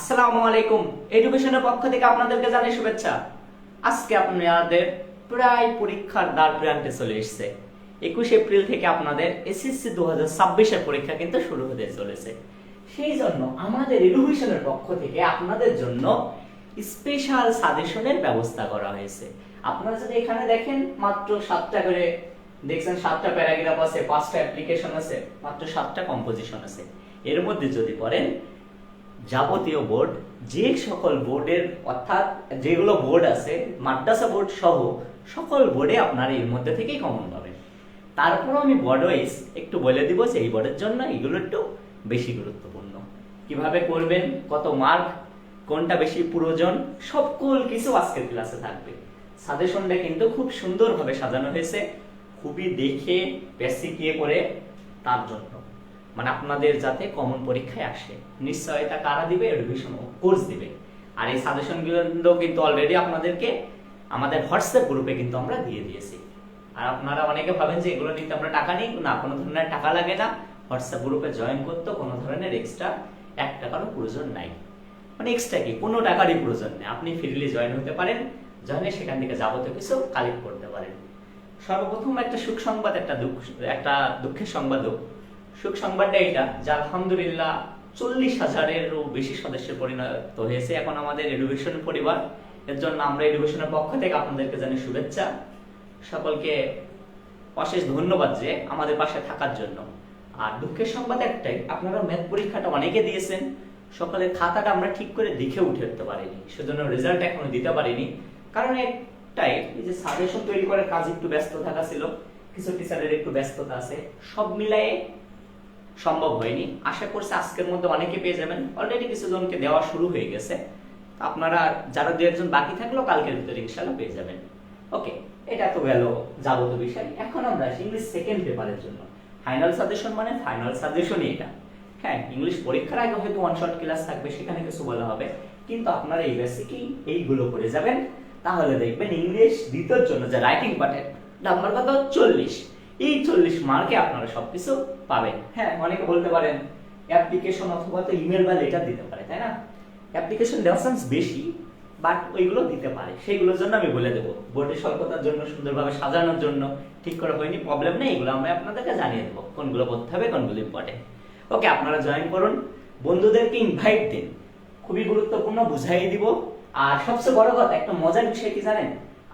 আসসালামু আলাইকুম। এডুকেশনের পক্ষ থেকে আপনাদেরকে জানাই শুভেচ্ছা। আজকে আপনাদের প্রায় পরীক্ষার দ্বার প্রান্তে চলে এসেছে। 21 এপ্রিল থেকে আপনাদের এসএসসি 2026 এর পরীক্ষা কিন্তু শুরু হতে চলেছে। সেই জন্য আমাদের এডুকেশনের পক্ষ থেকে আপনাদের জন্য স্পেশাল সাজেশনের ব্যবস্থা করা হয়েছে। আপনারা যদি এখানে দেখেন মাত্র 7টা করে দেখছেন, 7টা প্যারাগ্রাফ আছে, 5টা অ্যাপ্লিকেশন আছে, মাত্র 7টা কম্পোজিশন আছে। এর মধ্যে যদি পড়েন যাবতীয় বোর্ড, যে সকল বোর্ডের অর্থাৎ যেগুলো বোর্ড আছে মাদ্রাসা বোর্ড সহ সকল বোর্ডে আপনারা এর মধ্যে থেকেই কমন পাবেন। তারপর আমি বোর্ড ওয়াইজ একটু বলে দিব যে এই বোর্ডের জন্য এগুলো একটু বেশি গুরুত্বপূর্ণ, কিভাবে করবেন, কত মার্ক, কোনটা বেশি প্রয়োজন, সকল কিছু আজকের ক্লাসে থাকবে। সাজেশনটা কিন্তু খুব সুন্দরভাবে সাজানো হয়েছে, খুবই দেখে বেসিক ইয়ে করে, তার জন্য মানে আপনাদের যাতে কমন পরীক্ষায় আসে। নিশ্চয়তা কারা দিবে? এডুকেশন কোর্স দিবে। আর এই সাজেশনগুলো কিন্তু অলরেডি আপনাদেরকে আমাদের হোয়াটসঅ্যাপ গ্রুপে কিন্তু আমরা দিয়ে দিয়েছি। আর আপনারা অনেকে ভাবেন যে এগুলো নিতে আমরা টাকা নিই, না, কোনো ধরনের টাকা লাগে না। হোয়াটসঅ্যাপ গ্রুপে জয়েন করতে কোনো ধরনের এক্সট্রা 1 টাকারও প্রয়োজন নাই। মানে এক্সট্রা কি, কোনো টাকারই প্রয়োজন নেই। আপনি ফ্রিলি জয়েন হতে পারেন, জয়েনে সেখান থেকে যাবতীয় কিছু কালেক্ট করতে পারেন। সর্বপ্রথম একটা সুখ সংবাদ, একটা দুঃখের সংবাদও। সুখ সংবাদটা এটা যে আলহামদুলিল্লাহ 40,000-এরও বেশি সদস্যের পরিণত হয়েছে এখন আমাদের এডুকেশন পরিবার। এর জন্য আমরা এডুকেশনের পক্ষ থেকে আপনাদেরকে জানাই শুভেচ্ছা। সকলকে অশেষ ধন্যবাদ যে আমাদের পাশে থাকার জন্য। আর দুঃখের সংবাদ একটাই, আপনারা ম্যাথ পরীক্ষাটা অনেকে দিয়েছেন, সকলের খাতাটা আমরা ঠিক করে দেখে উঠতে পারিনি, সেজন্য রেজাল্ট এখনো দিতে পারিনি। কারণ একটাই, এই যে সাজেশন তৈরি করার কাজ একটু ব্যস্ত থাকা ছিল, কিছু টিচারের একটু ব্যস্ততা আছে, সব মিলায়ে সম্ভব হয়নি। আশা করছি আজকের মধ্যে অনেকে পেয়ে যাবেন। অলরেডি কিছু জনকে দেওয়া শুরু হয়ে গেছে, আপনারা যারা 2-1 বাকি থাকলো কালকের ভিতরে ইনশাআল্লাহ পেয়ে যাবেন। ওকে, এটা তো গেল যাবতীয় বিষয়। এখন আমরা ইংলিশ সেকেন্ড পেপারের জন্য ফাইনাল সাজেশন, মানে ফাইনাল সাজেশনই এটা। হ্যাঁ, ইংলিশ পরীক্ষার আগে হয়তো 1 শর্ট ক্লাস থাকবে, সেখানে কিছু বলা হবে, কিন্তু আপনারা এই বেসিকই এইগুলো করে যাবেন, তাহলে দেখবেন ইংলিশ দ্বিতীয়র জন্য যে রাইটিং পার্টের নাম্বার কত, 40। এই 40 মার্কে আপনারা সবকিছু পাবেন। হ্যাঁ, অনেকে বলতে পারেন অ্যাপ্লিকেশন অথবা তো ইমেল বা লেটার দিতে পারে, তাই না? অ্যাপ্লিকেশন দেওয়ার চান্স বেশি, বাট ওইগুলো দিতে পারে, সেইগুলোর জন্য আমি বলে দেবো। বোর্ডের স্বল্পতার জন্য, সুন্দরভাবে সাজানোর জন্য ঠিক করা হয়নি, প্রবলেম নেই, এগুলো আমরা আপনাদেরকে জানিয়ে দেবো কোনগুলো পড়তে হবে, কোনগুলো ইম্পর্টেন্ট। ওকে, আপনারা জয়েন করুন, বন্ধুদেরকে ইনভাইট দিন, খুবই গুরুত্বপূর্ণ, বুঝাই দিব। আর সবচেয়ে বড় কথা, একটা মজার বিষয় কি জানেন,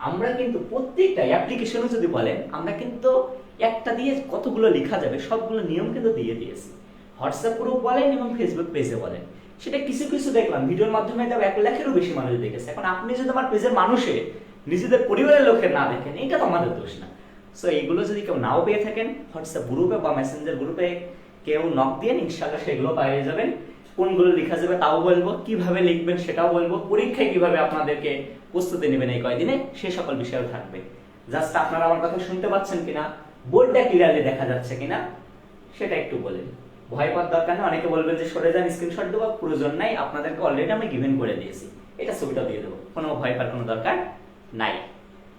আমরা কিন্তু প্রত্যেকটা অ্যাপ্লিকেশনও যদি বলেন, আমরা কিন্তু একটা দিয়ে কতগুলো লেখা যাবে সবগুলো নিয়ম কিন্তু দিয়ে দিয়েছি। হোয়াটসঅ্যাপ গ্রুপ বলেন এবং ফেসবুক পেজে বলেন, সেটা কিছু কিছু দেখলাম ভিডিওর মাধ্যমে 1 লাখেরও বেশি মানুষ দেখেছে। এখন আপনি যদি আমার পেজের মানুষে নিজেদের পরিবারের লোকের না দেখেন, এটা তো আমাদের দোষ না। সো এইগুলো যদি কেউ নাও পেয়ে থাকেন, হোয়াটসঅ্যাপ গ্রুপে বা মেসেঞ্জার গ্রুপে কেউ নক দিয়ে ইনশাআল্লাহ সেগুলো পেয়ে যাবেন। কোনগুলো লেখা যাবে তাও বলবো, কিভাবে লিখবেন সেটাও বলবো, পরীক্ষায় কিভাবে আপনাদেরকে প্রস্তুতি নেবেন এই কয়দিনে সে সকল বিষয়ও থাকবে। জাস্ট আপনারা আমার কথা শুনতে পাচ্ছেন কিনা, বোর্ডটা ক্লিয়ারলি দেখা যাচ্ছে কিনা সেটা একটু বলেন। ভয় পাওয়ার দরকার নেই। অনেকে বলবেন যে সরে যান, স্ক্রিনশট দেবো, প্রয়োজন নাই, আপনাদেরকে অলরেডি আমি গিভেন করে দিয়েছি, এটা ছবিটা দিয়ে দেবো, কোনো ভয় পাওয়ার কোনো দরকার নাই।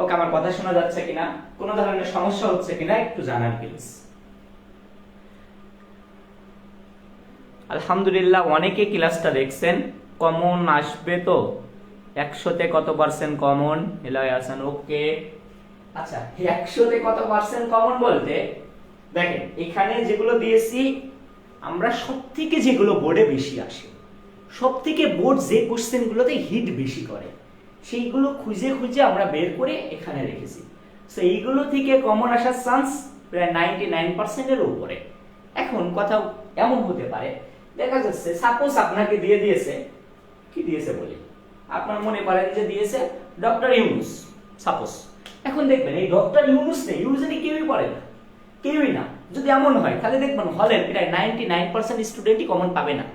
ওকে, আমার কথা শোনা যাচ্ছে কিনা, কোনো ধরনের সমস্যা হচ্ছে কিনা একটু জানান প্লিজ। আলহামদুলিল্লাহ, অনেকে ক্লাসটা দেখছেন। কমন আসবে তো 100-তে কত পার্সেন্ট কমন? এলাই আছেন, ওকে। আচ্ছা, 100-তে কত পার্সেন্ট কমন বলতে দেখেন এখানে যেগুলো দিয়েছি, আমরা সবথেকে যেগুলো বোর্ডে বেশি আসে, সবথেকে বোর্ড যে কোশ্চেনগুলোতে হিট বেশি করে, সেইগুলো খুঁজে খুঁজে আমরা বের করে এখানে রেখেছি। সো এইগুলো থেকে কমন আসার চান্স প্রায় 99%-এর উপরে। এখন কথা এমন হতে পারে, দেখা যাচ্ছে সাপোজ আপনাকে দিয়ে দিয়েছে, কি দিয়েছে বলি, আপনার মনে করেন যে দিয়েছে ডক্টর ইউনুস, সাপোজ। এখন দেখবেন এই ডক্টর ইউনুস নেই, ইউজুয়ালি কেউই পড়ে না, কেউই না। যদি এমন হয় তাহলে দেখবেন হলের প্রায় 99% স্টুডেন্টই কমন পাবে না।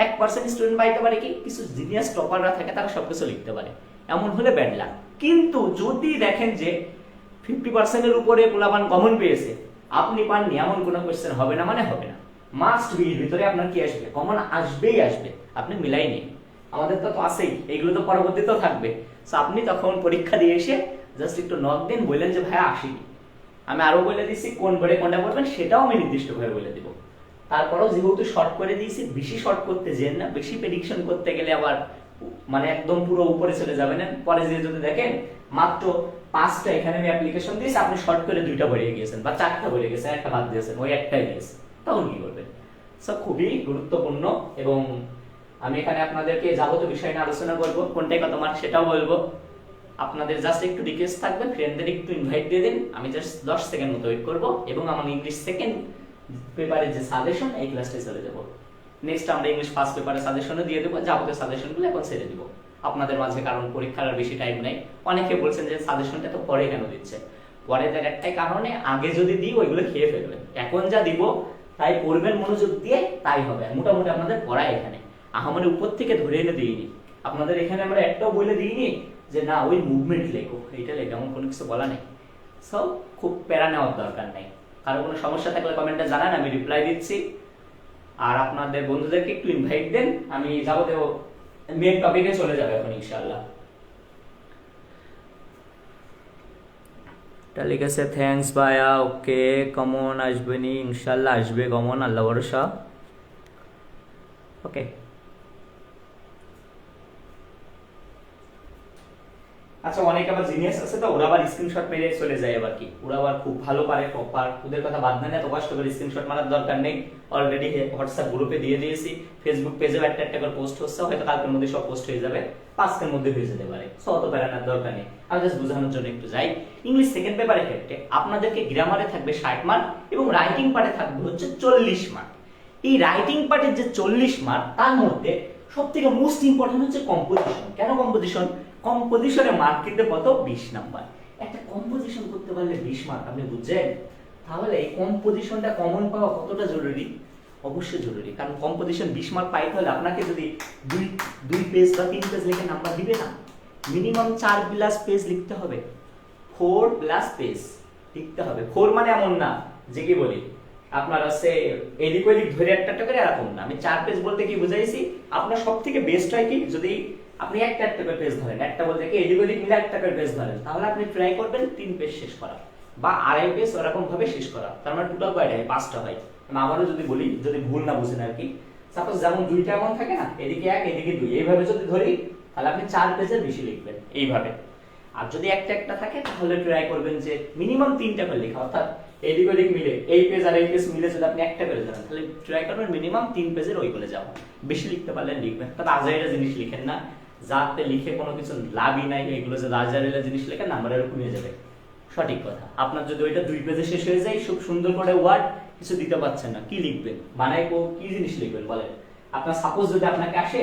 1% স্টুডেন্ট পাইতে পারে, কি কিছু জিনিয়াস টপাররা থাকে, তারা সবকিছু লিখতে পারে, এমন হলে ব্যাড লাক। কিন্তু যদি দেখেন যে 50%-এর উপরে পোলাপান কমন পেয়েছে, আপনি পাননি, এমন কোনো কোশ্চেন হবে না, মানে হবে না। মাস্ট বি এর ভিতরে আপনার কি আসবে, কমন আসবেই আসবে, আপনি মিলাই নিন। আমাদের তো আছেই, এইগুলো তো পরবর্তীতেও থাকবে। সো আপনি তখন পরীক্ষা দিয়ে এসে জাস্ট একটু নক দিন, বললেন যে ভাই আসিনি। আমি আরো বলে দিচ্ছি কোন বোর্ডে কোনটা পড়বেন, সেটাও আমি নির্দিষ্টভাবে বলে দিব। তারপরেও যেহেতু শর্ট করে দিয়েছি, বেশি শর্ট করতে যেন না, বেশি প্রেডিকশন করতে গেলে আবার মানে একদম পুরো উপরে চলে যাবেন। পরে যে যদি দেখেন মাত্র 5টা এখানে আমি অ্যাপ্লিকেশন দিয়েছি, আপনি শর্ট করে 2টা বেরিয়ে গিয়েছেন বা 4টা বেরিয়ে গেছেন, একটা বাদ দিয়েছেন, ওই একটাই দিয়েছে, তখন কি করবেন? সব খুবই গুরুত্বপূর্ণ। এবং আমি এখানে আপনাদেরকে যাবতীয় বিষয় নিয়ে আলোচনা করবো, কোনটাই কত মার্ক সেটাও বলবো। আপনাদের জাস্ট একটু রিকোয়েস্ট থাকবে, ফ্রেন্ডদের একটু ইনভাইট দিয়ে দিন, আমি জাস্ট 10 সেকেন্ড মতো ওয়েট করবো এবং আমার ইংলিশ সেকেন্ড পেপারের যে সাজেশন এই ক্লাসটাই চলে যাবো। নেক্সট আমরা ইংলিশ ফার্স্ট পেপারের সাজেশনও দিয়ে দেবো, যাবতীয় সাজেশনগুলো এখন ছেড়ে দিব আপনাদের মাঝে, কারণ পরীক্ষার আর বেশি টাইম নেই। অনেকে বলছেন যে সাজেশনটা তো পরে কেন দিচ্ছে, পরে তার একটাই কারণে, আগে যদি দিই ওইগুলো খেয়ে ফেলবেন, এখন যা দিব তাই পড়বেন মনোযোগ দিয়ে, তাই হবে। মোটামুটি আপনাদের পড়ায় এখানে আহামরি উপর থেকে ধরে এনে দিইনি আপনাদের, এখানে আমরা একটাও বলে দিইনি যে না ওই মুভমেন্ট লেখো, এইটা লেখো, এমন কোনো কিছু বলা নেই। সো খুব প্যারা নেওয়ার দরকার নেই। কারো কোনো সমস্যা থাকলে কমেন্টে জানান, আমি রিপ্লাই দিচ্ছি। আর আপনাদের বন্ধুদেরকে একটু ইনভাইট দেন, আমি যাবতীয় মেন টপিকে চলে যাবে এখন ইনশাআল্লাহ। এটা লিখেছে থ্যাঙ্কস ভাইয়া, ওকে কমন আসবে নি, ইনশাআল্লাহ আসবে কমন, আল্লাহ ভরসা। ওকে, আচ্ছা অনেক আবার জিনিয়াস আছে তো, ওরা আবার স্ক্রিনশট মেরে চলে যায়, আবার কি ওরা আবার খুব ভালো পারে, প্রপার, ওদের কথা বাদ না, এত কষ্ট করে স্ক্রিনশট মারার দরকার নেই। অলরেডি হোয়াটসঅ্যাপ গ্রুপে দিয়ে দিয়েছি, ফেসবুক পেজেও একটা একটা করে পোস্ট হচ্ছে, হয়তো কালকের মধ্যে সব পোস্ট হয়ে যাবে, 5 দিনের মধ্যে হয়ে যেতে পারে। সো অত প্যারানোর দরকার নেই, আমি জাস্ট বোঝানোর জন্য একটু যাই। ইংলিশ সেকেন্ড পেপারের ক্ষেত্রে আপনাদেরকে গ্রামারে থাকবে 60 মার্ক এবং রাইটিং পার্টে থাকবে হচ্ছে 40 মার্ক। এই রাইটিং পার্টের যে 40 মার্ক, তার মধ্যে সবথেকে মোস্ট ইম্পর্টেন্ট হচ্ছে কম্পোজিশন। কেন কম্পোজিশন? কম্পোজিশনে মার্ক কিন্তু কত? 20 নাম্বার। একটা কম্পোজিশন করতে পারলে 20 মার্ক, আপনি বুঝছেন? তাহলে এই কম্পোজিশনটা কমন পাওয়া কতটা জরুরি? অবশ্যই জরুরি, কারণ কম্পোজিশন 20 মার্ক পাইতে হলে আপনাকে যদি দুই পেজ বা 3 পেজ লিখে নাম্বার দিবে না, মিনিমাম 4+ পেজ লিখতে হবে, 4+ পেজ লিখতে হবে। 4 মানে এমন না যে কি বলি আপনার আছে এদিক ওদিক ধরে একটা একটা করে, এরকম না। আমি 4 পেজ বলতে কি বুঝাইছি, আপনার সব থেকে বেস্ট হয় কি যদি আপনি একটা একটা করে পেজ ধরেন, একটা বলতে কি এদিক ওদিক মিলে একটা করে পেজ ধরেন, তাহলে আপনি ট্রাই করবেন 3 পেজ শেষ করা বা 2.5 পেজ ওরকম ভাবে শেষ করা। তার মানে টোটাল কয়টা হয়? 5টা হয়। আমি আবারও যদি বলি, যদি ভুল না বুঝেন আর কি, সাপোজ যেমন 2টা এমন থাকে না, এদিকে 1 এদিকে 2, এইভাবে যদি ধরি তাহলে আপনি 4 পেজের বেশি লিখবেন এইভাবে। আর যদি একটা একটা থাকে তাহলে ট্রাই করবেন যে মিনিমাম 3টা করে লেখা, অর্থাৎ এদিক ওদিক মিলে এই পেজ আর এই পেজ মিলে যদি আপনি একটা করে ধরেন, তাহলে ট্রাই করবেন মিনিমাম 3 পেজের ওই করে যাওয়া। বেশি লিখতে পারলেন লিখবেন, তবে আজাইরা জিনিস লিখেন না, যাতে লিখে কোনো কিছু লাভই নাই। এগুলো যে আজাইরা জিনিস লেখেন নাম্বারের কমে যাবে, সঠিক কথা। আপনার যদি ওইটা 2 পেজে শেষ হয়ে যায়, খুব সুন্দর করে ওয়ার্ড কিছু দিতে পারছেন না, কি লিখবেন? বানাই কি জিনিস লিখবেন বলেন? আপনার সাপোজ যদি আপনাকে আসে,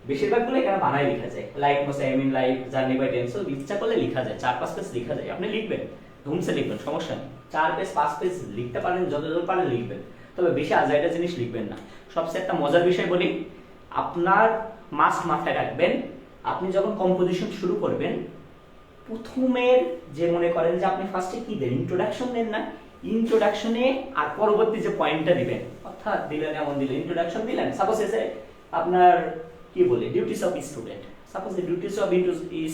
বেশিরভাগগুলো এখানে বানাই লেখা যায়, লাইক মোস I mean like journey by টেন্সো, ইচ্ছা করলে লেখা যায়, 4-5 পেজ লেখা যায়, আপনি লিখবেন, ধুমসে লিখবেন, সমস্যা নেই। 4 পেজ 5 পেজ লিখতে পারেন, যতদূর পারেন লিখবেন, তবে বেশি আজাইরা জিনিস লিখবেন না। সবচেয়ে একটা মজার বিষয় বলি, আপনার মাস্ট মাথায় রাখবেন, আপনি যখন কম্পোজিশন শুরু করবেন, প্রথমের যে মনে করেন যে আপনি ফার্স্টে কি দেন, ইন্ট্রোডাকশন দেন না, ইন্ট্রোডাকশনে আর পরবর্তী যে পয়েন্টটা দিবেন, অর্থাৎ দিলেন এমন দিলেন, ইন্ট্রোডাকশন দিলেন, সাপোজ এসে আপনার কি বলে duties of student, suppose duties of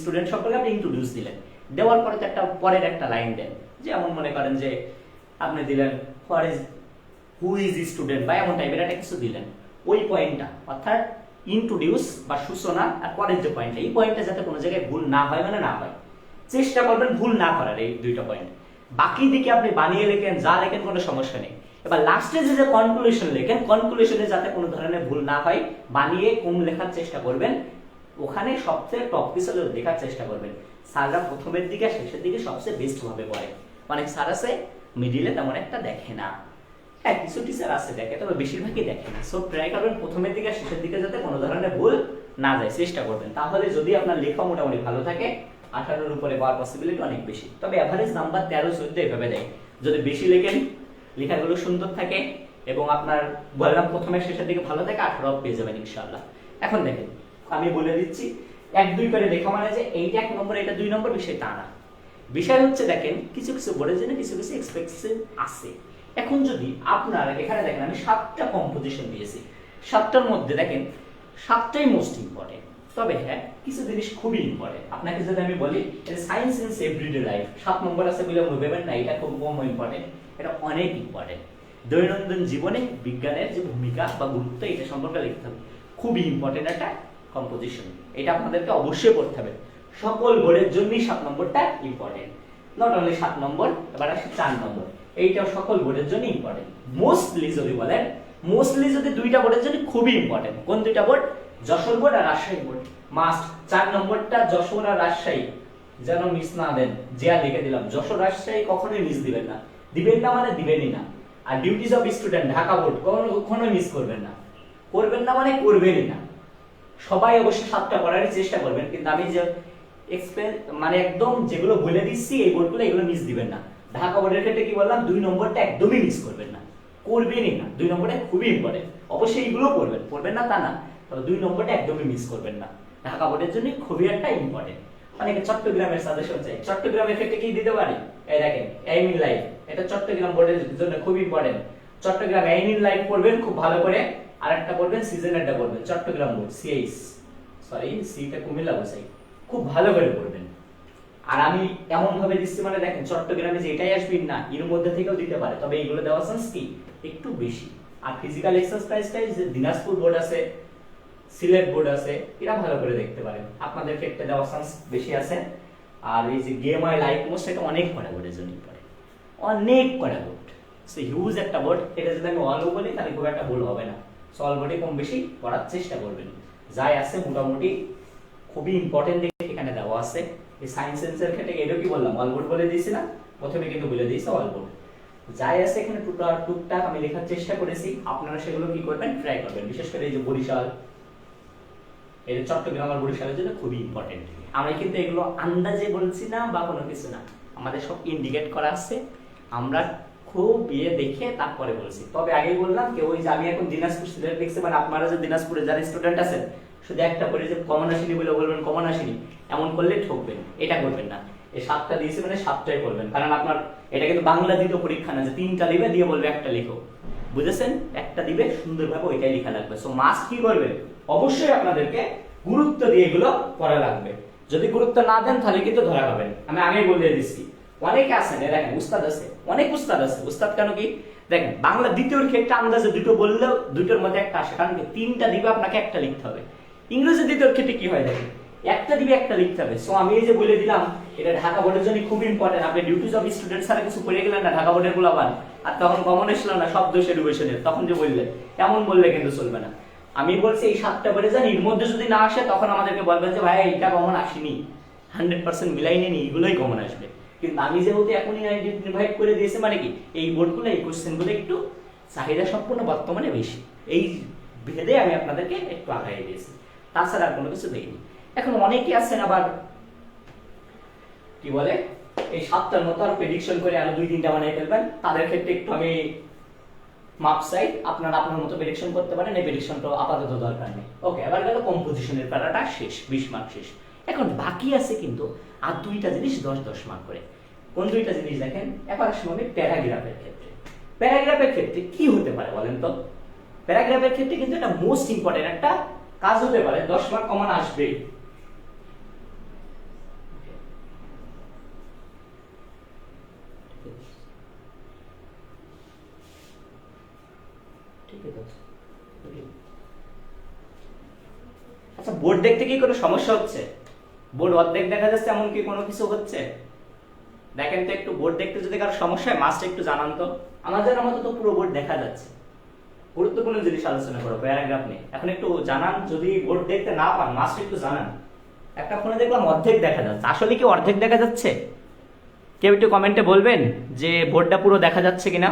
student সম্পর্কে আপনি ইন্ট্রোডিউস দিলেন, দেওয়ার পরে একটা পরের একটা লাইন দেন, যেমন মনে করেন যে আপনি দিলেন হু ইজ স্টুডেন্ট বা এমন টাইপের একটা কিছু দিলেন, ওই পয়েন্টটা অর্থাৎ ইন্ট্রোডিউস বা সূচনা আর পরের যে পয়েন্টটা, এই পয়েন্টটা যাতে কোনো জায়গায় ভুল না হয়, মানে না হয়, চেষ্টা করবেন ভুল না করার, এই 2টা পয়েন্ট। বাকি দিকে আপনি বানিয়ে লেখেন, যা লেখেন কোনো সমস্যা নেই। এবার লাস্টে যে কনক্লুশন লেখেন, কনক্লুশনে যাতে কোনো ধরনের ভুল না হয়, বানিয়ে কম লেখার চেষ্টা করবেন, ওখানে সবচেয়ে টপ কিছু লেখার চেষ্টা করবেন। স্যাররা প্রথমের দিকে শেষের দিকে সবচেয়ে বেস্ট ভাবে পড়ে, অনেক স্যার আছে মিডিলে তেমন একটা দেখে না, হ্যাঁ কিছু টিচার আছে দেখে, তবে বেশিরভাগই দেখে না। সো ট্রাই করবেন প্রথমের দিকে শেষের দিকে যাতে কোনো ধরনের ভুল না যায়, চেষ্টা করবেন। তাহলে যদি আপনার লেখা মোটামুটি ভালো থাকে, 18-এর উপরে পাওয়ার পসিবিলিটি অনেক বেশি। তবে এভারেজ নাম্বার 13-14 এভাবে দেয়। যদি বেশি লেখেন, লেখাগুলো সুন্দর থাকে এবং আপনার বললাম প্রথমে শেষের দিকে ভালো থাকে, 18 পেয়ে যাবেন ইনশাআল্লাহ। এখন দেখেন আমি বলে দিচ্ছি, 1-2 করে লেখা মানে যে এইটা 1 নম্বর এটা 2 নম্বর, বিষয় তা না। বিষয় হচ্ছে দেখেন কিছু কিছু বোর্ডের জন্য কিছু কিছু এক্সপেকটেশন আছে। এখন যদি আপনার এখানে দেখেন আমি 7টা কম্পোজিশন দিয়েছি, 7টার মধ্যে দেখেন 7টাই মোস্ট ইম্পর্টেন্ট, তবে হ্যাঁ কিছু জিনিস খুবই ইম্পর্টেন্ট। আপনাকে যদি আমি বলি সায়েন্স ইন এভরিডে লাইফ 7 নম্বর আছে বলে ভেবেন না, এটা খুব কম ইম্পর্টেন্ট, এটা অনেক ইম্পর্টেন্ট। দৈনন্দিন জীবনে বিজ্ঞানের যে ভূমিকা বা গুরুত্ব এটা সম্পর্কে লিখতে হবে। খুবই ইম্পর্টেন্ট একটা কম্পোজিশন, এটা আপনাদেরকে অবশ্যই পড়তে হবে। সকল বোর্ডের জন্যই 7 নম্বরটা ইম্পর্টেন্ট, নট অনলি 7 নম্বর, এবার আসে 4 নম্বর। এইটাও সকল বোর্ডের জন্য ইম্পর্টেন্ট। মোস্টলি যদি বলেন, মোস্টলি যদি দুইটা বোর্ডের জন্য খুবই ইম্পর্টেন্ট। কোন দুইটা বোর্ড? যশোর বোর্ড আর রাজশাহী বোর্ড। মাস্ট 4 নম্বরটা যশোর আর রাজশাহী যেন মিস না দেন। জিয়া লিখে দিলাম, যশোর রাজশাহী কখনোই মিস দিবেন না। দিবেন না মানে দিবেনই না। আর duties of student Dhaka board কখনোই মিস করবেন না। করবেন না মানে করবেনই না। সবাই অবশ্যই 7টা পড়ার চেষ্টা করবেন, কিন্তু আমি যে মানে একদম যেগুলো বলে দিচ্ছি এই বোর্ডগুলো এগুলো মিস দিবেন না। ঢাকা বোর্ডের ক্ষেত্রে কি বললাম, 2 নম্বরটা একদমই মিস করবেন না, করবেনই না। 2 নম্বরটা খুবই ইম্পর্টেন্ট, অবশ্যই এগুলো করবেন, করবেন না তা না, তবে 2 নম্বরটা একদমই মিস করবেন না। ঢাকা বোর্ডের জন্য খুবই একটা ইম্পর্টেন্ট। অনেকে চট্টগ্রামের সাজেশন চাই, চট্টগ্রামের ক্ষেত্রে কি দিতে পারি? এই দেখেন এইম ইন লাইফ, এটা চট্টগ্রাম বোর্ডের জন্য খুব important. Chittagong aim in life পড়বেন খুব ভালো করে, আরেকটা পড়বেন সিজনেরটা পড়বেন চট্টগ্রাম বোর্ড সিএইচ, সরি সিটা কুমিল্লা বসাই, খুব ভালো করে পড়বেন। আর আমি এমন ভাবে দিচ্ছি মানে দেখেন চট্টগ্রামে যেটাই আসবেন না এর মধ্যে থেকেও দিতে পারে, তবে এইগুলো দেওয়ার চান্স কি একটু বেশি। আর ফিজিক্যাল এক্সারসাইজটা যে দিনাজপুর বোর্ড আছে, সিলেট বোর্ড আছে, এরা ভালো করে দেখতে পারেন, আপনাদের ক্ষেত্রে দেওয়ার চান্স বেশি আছে। আর এই যে গেমআই লাইফ মোস্ট, এটা অনেক কড়া বোর্ডের জন্য পড়ে, অনেক কড়া বোর্ড, সো হিউজ একটা বোর্ড। এটা যদি আমি অলও বলি তাহলে খুব একটা ভুল হবে না। সো অল বোর্ডে কম বেশি পড়ার চেষ্টা করবেন, যাই আছে মোটামুটি খুবই ইম্পর্টেন্ট দেখে এখানে দেওয়া আছে। এই সায়েন্স সেন্সের ক্ষেত্রে এটাও কি বললাম, অল বোর্ড বলে দিয়েছি না প্রথমে, কিন্তু বলে দিয়েছি অল বোর্ড। যাই আছে এখানে টুকটাক আমি লেখার চেষ্টা করেছি, আপনারা সেগুলো কি করবেন, ট্রাই করবেন। বিশেষ করে এই যে বরিশাল, এই চট্টগ্রাম আর বরিশালের জন্য খুবই ইম্পর্টেন্ট। আমি কিন্তু এগুলো আন্দাজে বলছি না বা কোনো কিছু না, আমাদের সব ইন্ডিকেট করা আছে, আমরা খুব বিয়ে দেখে তারপরে বলছি। তবে আগেই বললাম কেউ ওই যে আমি এখন দিনাজপুর সিলেট দেখছি মানে আপনারা যে দিনাজপুরে যারা স্টুডেন্ট আছেন শুধু একটা করে যে কমন আসেনি বলে বলবেন কমন আসেনি, এমন করলে ঠকবেন, এটা করবেন না। এই 7টা দিয়েছি মানে 7টাই করবেন, কারণ আপনার এটা কিন্তু বাংলা দ্বিতীয় পরীক্ষা না যে 3টা দিবে দিয়ে বলবে একটা লিখো, বুঝেছেন? একটা দিবে সুন্দরভাবে ওইটাই লেখা লাগবে। সো মাস্ট কি করবে, অবশ্যই আপনাদেরকে গুরুত্ব দিয়ে এগুলো পড়া লাগবে। যদি গুরুত্ব না দেন তাহলে কিন্তু ধরা খাবেন। আমি আগেই বলে দিচ্ছি, অনেকে আছেন দেখেন উস্তাদ আছে, অনেক উস্তাদ আছে। উস্তাদ কেন কি দেখেন, বাংলা দ্বিতীয়র ক্ষেত্রে আন্দাজে দুটো বললেও দুটোর মধ্যে একটা আসে, কারণ কি 3টা দিবে আপনাকে একটা লিখতে হবে। ইংরেজি দ্বিতীয়র ক্ষেত্রে কি হয় দেখেন, একটা দিবে একটা লিখতে হবে। সো আমি এই যে বলে দিলাম এটা ঢাকা বোর্ডের জন্য খুব ইম্পর্টেন্ট। আপনি ডিউটিজ অফ স্টুডেন্ট ছাড়া কিছু পড়ে গেলেন না ঢাকা বোর্ডের গুলাবান, আর তখন কমন এসলো না শব্দ এডুকেশনের, তখন যে বললেন এমন বললে কিন্তু চলবে না। আমি বলছি এই 7টা পড়ে যান, এর মধ্যে যদি না আসে তখন আমাদেরকে বলবেন যে ভাই এইটা কমন আসেনি, 100% মিলাই নেনি, এগুলোই কমন আসবে। কিন্তু আমি যেহেতু এখনই ইনভাইট করে দিয়েছি মানে কি এই বোর্ডগুলো এই কোশ্চেনগুলো একটু চাহিদা সম্পূর্ণ বর্তমানে বেশি, এই ভেদে আমি আপনাদেরকে একটু আগাই দিয়েছি, তাছাড়া আর কোনো কিছু দেইনি। এখন অনেকে আছেন আবার কি বলে এই 7টার মতো আর প্রেডিকশন করে আরো 2-3টা বানিয়ে ফেলবেন, তাদের ক্ষেত্রে একটু আমি মাপ চাই, আপনারা আপনার মতো প্রেডিকশন করতে পারেন, এই প্রেডিকশনটা আপাতত দরকার নেই। ওকে, এবার গেল কম্পোজিশনের প্যারাটা শেষ, 20 মার্ক শেষ। এখন বাকি আছে কিন্তু আর 2টা জিনিস 10-10 মার্ক করে। কোন 2টা জিনিস দেখেন, এবার আসলে আমি প্যারাগ্রাফের ক্ষেত্রে। প্যারাগ্রাফের ক্ষেত্রে কি হতে পারে বলেন তো? প্যারাগ্রাফের ক্ষেত্রে কিন্তু এটা মোস্ট ইম্পর্টেন্ট একটা কাজ হতে পারে, 10 মার্ক কমন আসবে। আচ্ছা, বোর্ড দেখতে কি কোনো সমস্যা হচ্ছে? বোর্ড অর্ধেক দেখা যাচ্ছে এমন কি কোনো কিছু হচ্ছে? দেখেন তো একটু, বোর্ড দেখতে যদি কারো সমস্যা হয় মাস্ট একটু জানান তো। আমাদের মতো তো পুরো বোর্ড দেখা যাচ্ছে। গুরুত্বপূর্ণ জিনিস আলোচনা করো প্যারাগ্রাফ নিয়ে, এখন একটু জানান। যদি বোর্ড দেখতে না পান মাস্ট একটু জানান। একটা ফোনে দেখলাম অর্ধেক দেখা যাচ্ছে, আসলে কি অর্ধেক দেখা যাচ্ছে? কেউ একটু কমেন্টে বলবেন যে বোর্ডটা পুরো দেখা যাচ্ছে কিনা।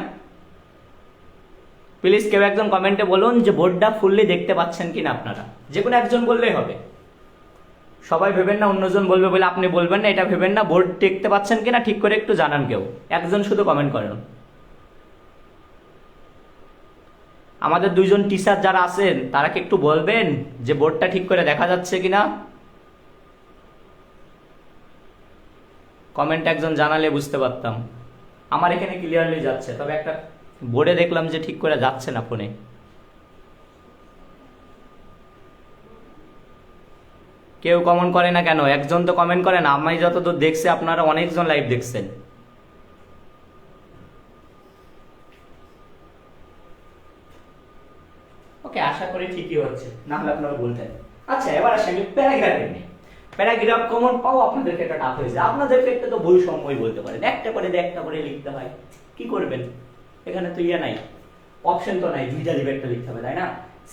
প্লিজ কেউ একজন কমেন্টে বলুন যে বোর্ডটা ফুললি দেখতে পাচ্ছেন কিনা আপনারা, যে কোনো একজন বললেই হবে। সবাই ভেবেন না অন্যজন বলবে বলে আপনি বলবেন না, এটা ভেবেন না। বোর্ড দেখতে পাচ্ছেন কিনা ঠিক করে একটু জানান, কেউ একজন শুধু কমেন্ট করেন। আমাদের 2জন টিচার যারা আছেন তারা কি একটু বলবেন যে বোর্ডটা ঠিক করে দেখা যাচ্ছে কিনা? কমেন্ট একজন জানালে বুঝতে পারতাম। আমার এখানে ক্লিয়ারলি যাচ্ছে, তবে একটা বোর্ডে দেখলাম যে ঠিক করে যাচ্ছে না ফোনে। কেউ কমেন্ট করে না কেন? একজন তো কমেন্ট করে না। আমি যতদূর দেখছি আপনারা অনেকজন লাইভ দেখছেন। হচ্ছে, না হলে আপনারা বলতেন। আচ্ছা এবার আসি আমি প্যারাগ্রাফে নিয়ে। প্যারাগ্রাফ কমন পাও আপনাদের ক্ষেত্রে টাফ হয়েছে, আপনাদের ক্ষেত্রে তো বৈষম্যই বলতে পারেন, একটা করে লিখতে হয়, কি করবেন? এখানে তো ইয়ে নাই, অপশন তো নাই, দুইটা দিবে একটা লিখতে হবে, তাই না?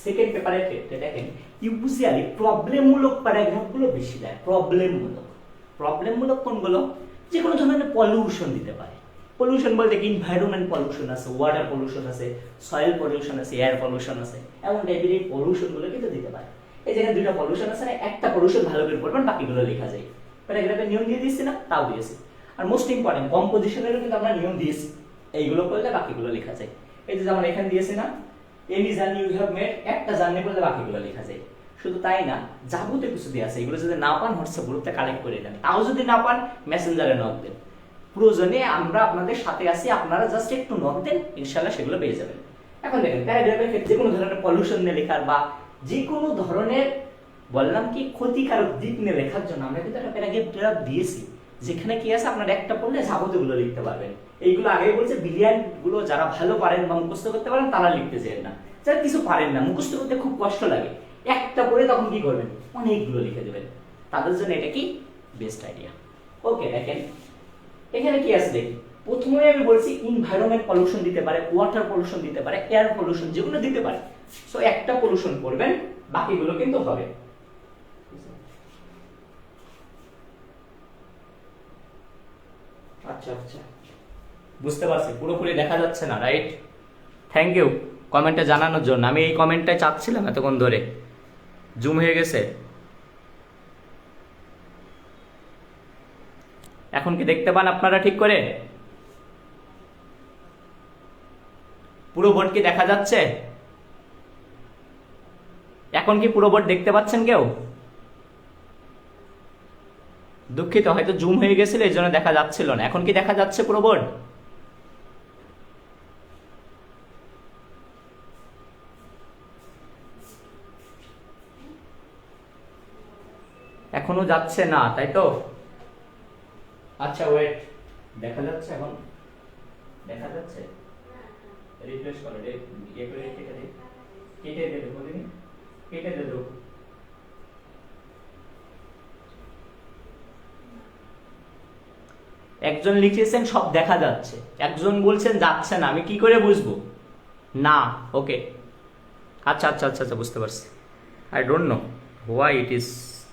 সেকেন্ড পেপারের ক্ষেত্রে দেখেন ইউজুয়ালি প্রবলেমমূলক প্যারাগ্রাফগুলো বেশি দেয়। প্রবলেমমূলক কোনগুলো? যে কোনো ধরনের পলিউশন দিতে পারে। পলিউশন বলতে কি, এনভায়রনমেন্ট পলিউশন আছে, ওয়াটার পলিউশন আছে, সয়েল পলিউশন আছে, এয়ার পলিউশন আছে, এমন টাইপের এই পলিউশনগুলো কিন্তু দিতে পারে। এই যেখানে দুইটা পলিউশন আছে না, একটা পলিউশন ভালো করে পড়বেন, বাকিগুলো লেখা যায়। প্যারাগ্রাফের নিয়ম দিয়ে দিচ্ছি না, তাও দিয়েছি। আর মোস্ট ইম্পর্টেন্ট কম্পোজিশনেরও কিন্তু আমরা নিয়ম দিয়েছি, এইগুলো করলে বাকিগুলো লেখা যায়। এই যে যেমন এখানে দিয়েছি না, any journey you have made, একটা জার্নি বললে বাকিগুলো লেখা যায়। শুধু তাই না, যাবতীয় কিছু দিয়ে আছে, এগুলো যদি না পান হোয়াটসঅ্যাপ গ্রুপে কালেক্ট করে দেন, তাও যদি না পান মেসেঞ্জারে নক দেন, প্রয়োজনে আমরা আপনাদের সাথে আছি, আপনারা জাস্ট একটু নক দেন, ইনশাআল্লাহ সেগুলো পেয়ে যাবেন। এখন দেখেন প্যারাগ্রাফের ক্ষেত্রে যে কোনো ধরনের পলিউশন নিয়ে লেখার বা যে কোনো ধরনের বললাম কি ক্ষতিকারক দিক নিয়ে লেখার জন্য আমরা কিন্তু একটা প্যারাগ্রাফ দিয়েছি, যেখানে কি আছে আপনারা একটা পড়লে যাবতীয়গুলো লিখতে পারবেন। এইগুলো আগে বলছে ব্রিলিয়ান্ট গুলো যারা ভালো পারেন বা মুখস্থ করতে পারেন তারা লিখতে চান না, যারা কিছু পারেন না, মুখস্থ করতে খুব কষ্ট লাগে, একটা পড়ে তখন কি করবেন, অনেকগুলো লিখে দেবেন, তাদের জন্য এটা কি বেস্ট আইডিয়া। ওকে দেখেন এখানে কি আছে দেখি, প্রথমে আমি বলছি এনভায়রনমেন্ট পলিউশন দিতে পারে, ওয়াটার পলিউশন দিতে পারে, এয়ার পলিউশন যেগুলো দিতে পারে, সো একটা পলিউশন করবেন, বাকিগুলো কিন্তু হবে। আচ্ছা আচ্ছা বুঝতে পারছি, পুরোপুরি দেখা যাচ্ছে না, রাইট? থ্যাংক ইউ কমেন্টে জানানোর জন্য, আমি এই কমেন্টটাই চাচ্ছিলাম এতক্ষণ ধরে, জুম হয়ে গেছে। এখন কি দেখতে পান আপনারা ঠিক করে? পুরো বোর্ড কি দেখা যাচ্ছে? এখন কি পুরো বোর্ড দেখতে পাচ্ছেন কেউ? দুঃখিত, হয়তো জুম হয়ে গেছিল এই জন্য দেখা যাচ্ছিল না। এখন কি দেখা যাচ্ছে পুরো বোর্ড? এখনো যাচ্ছে না, তাই তো? আচ্ছা ওয়েট, দেখা যাচ্ছে এখন? দেখা যাচ্ছে? রিফ্রেশ করে ইয়ে করে কেটে দে, কেটে দে দেখো দিন, কেটে দে দেখো। একজন লিখেছেন সব দেখা যাচ্ছে, একজন বলছেন যাচ্ছে না, আমি কি করে বুঝবো? না, ওকে আচ্ছা আচ্ছা আচ্ছা আচ্ছা বুঝতে পারছি। I don't know why it is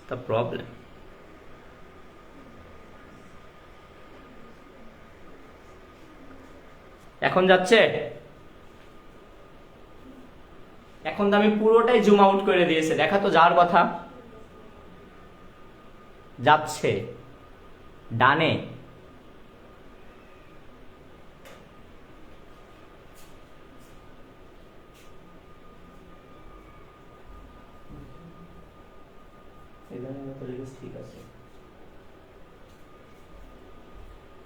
the problem. এখন যাচ্ছে? এখন তো আমি পুরোটাই জুম আউট করে দিয়েছে, দেখা তো যাওয়ার কথা। যাচ্ছে ডানে, ঠিক আছে।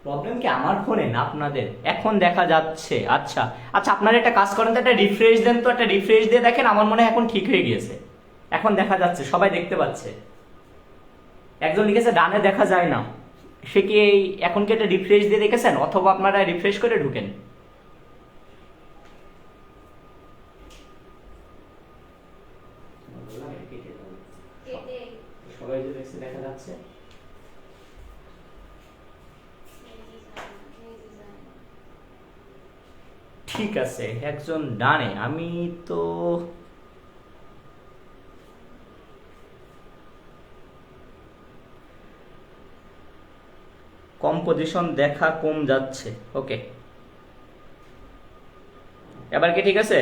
প্রবলেম কি আমার ফোনে না আপনাদের? এখন দেখা যাচ্ছে? আচ্ছা আচ্ছা, আপনারা একটা কাজ করেন তো, একটা রিফ্রেশ দেন তো, একটা রিফ্রেশ দিয়ে দেখেন, আমার মনে হয় এখন ঠিক হয়ে গিয়েছে, এখন দেখা যাচ্ছে, সবাই দেখতে পাচ্ছে। একজন লিখেছে ডানে দেখা যায় না, সে কি এখন কি একটা রিফ্রেশ দিয়ে দেখেছেন, অথবা আপনারা রিফ্রেশ করে ঢুকেন? সবাই যে দেখছে দেখা যাচ্ছে। ঠিক আছে, একজন ডানে, আমি তো কম্পোজিশন দেখা কম যাচ্ছে। ওকে এবার কি ঠিক আছে?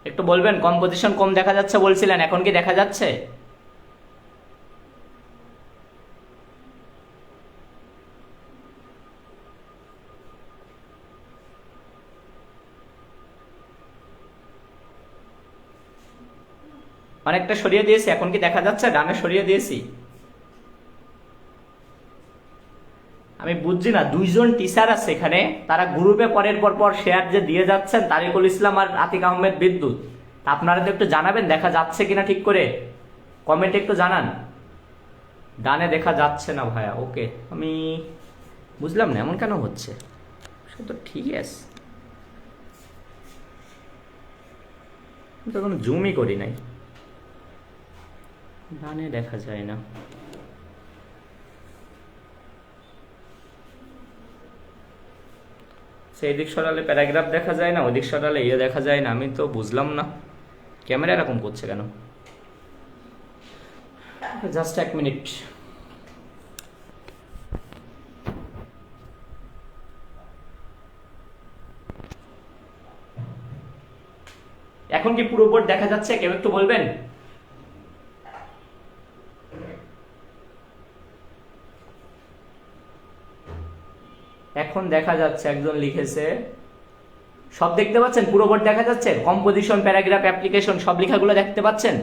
একটু বলবেন, কম্পোজিশন কম দেখা যাচ্ছে বলছিলেন, এখন কি দেখা যাচ্ছে? অনেকটা সরিয়ে দিয়েছি, এখন কি দেখা যাচ্ছে? ডানে সরিয়ে দিয়েছি। আমি বুঝছি না, দুইজন টিচার আছে এখানে, তারা গ্রুপে পরের পর শেয়ার যে দিয়ে যাচ্ছেন, তারিকুল ইসলাম আর আতিক আহমেদ বিদ্যুৎ, আপনারা তো একটু জানাবেন দেখা যাচ্ছে কিনা ঠিক করে, কমেন্টে একটু জানান। ডানে দেখা যাচ্ছে না ভাইয়া, ওকে আমি বুঝলাম না এমন কেন হচ্ছে, সে তো ঠিক আছে। তো কোনো জুমই করি নাই, ডানে দেখা যায় না। সেই দিক সরালে প্যারাগ্রাফ দেখা যায় না, ওদিক সরালে দেখা যায় না। আমি তো বুঝলাম না ক্যামেরা এরকম করছে কেন। Just 1 minute. এখন কি পুরো বোর্ড দেখা যাচ্ছে? কেউ একটু বলবেন। এখন দেখা যাচ্ছে, একজন লিখেছে। সব দেখতে পাচ্ছেন? পুরো বোর্ড দেখা যাচ্ছে? কম্পোজিশন, প্যারাগ্রাফ, অ্যাপ্লিকেশন সব লেখাগুলো দেখতে পাচ্ছেন?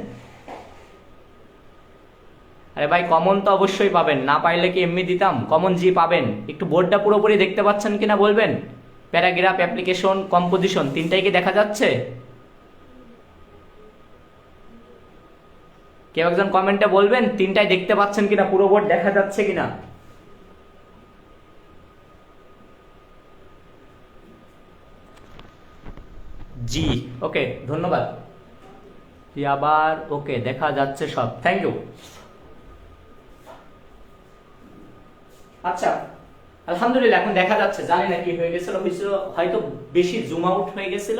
আরে ভাই কমন তো অবশ্যই পাবেন, না পাইলে কি এমনি দিতাম? কমন জি পাবেন। একটু বোর্ডটা পুরোপুরি দেখতে পাচ্ছেন কিনা বলবেন। প্যারাগ্রাফ, অ্যাপ্লিকেশন, কম্পোজিশন তিনটাই কি দেখা যাচ্ছে? কেউ একজন কমেন্টে বলবেন তিনটাই দেখতে পাচ্ছেন কিনা, পুরো বোর্ড দেখা যাচ্ছে কিনা। জি ওকে, ধন্যবাদ। আবার ওকে দেখা যাচ্ছে সব, থ্যাংক ইউ। আচ্ছা আলহামদুলিল্লাহ এখন দেখা যাচ্ছে। জানি না কি হয়ে গেছিল, হয়তো বেশি জুম আউট হয়ে গেছিল,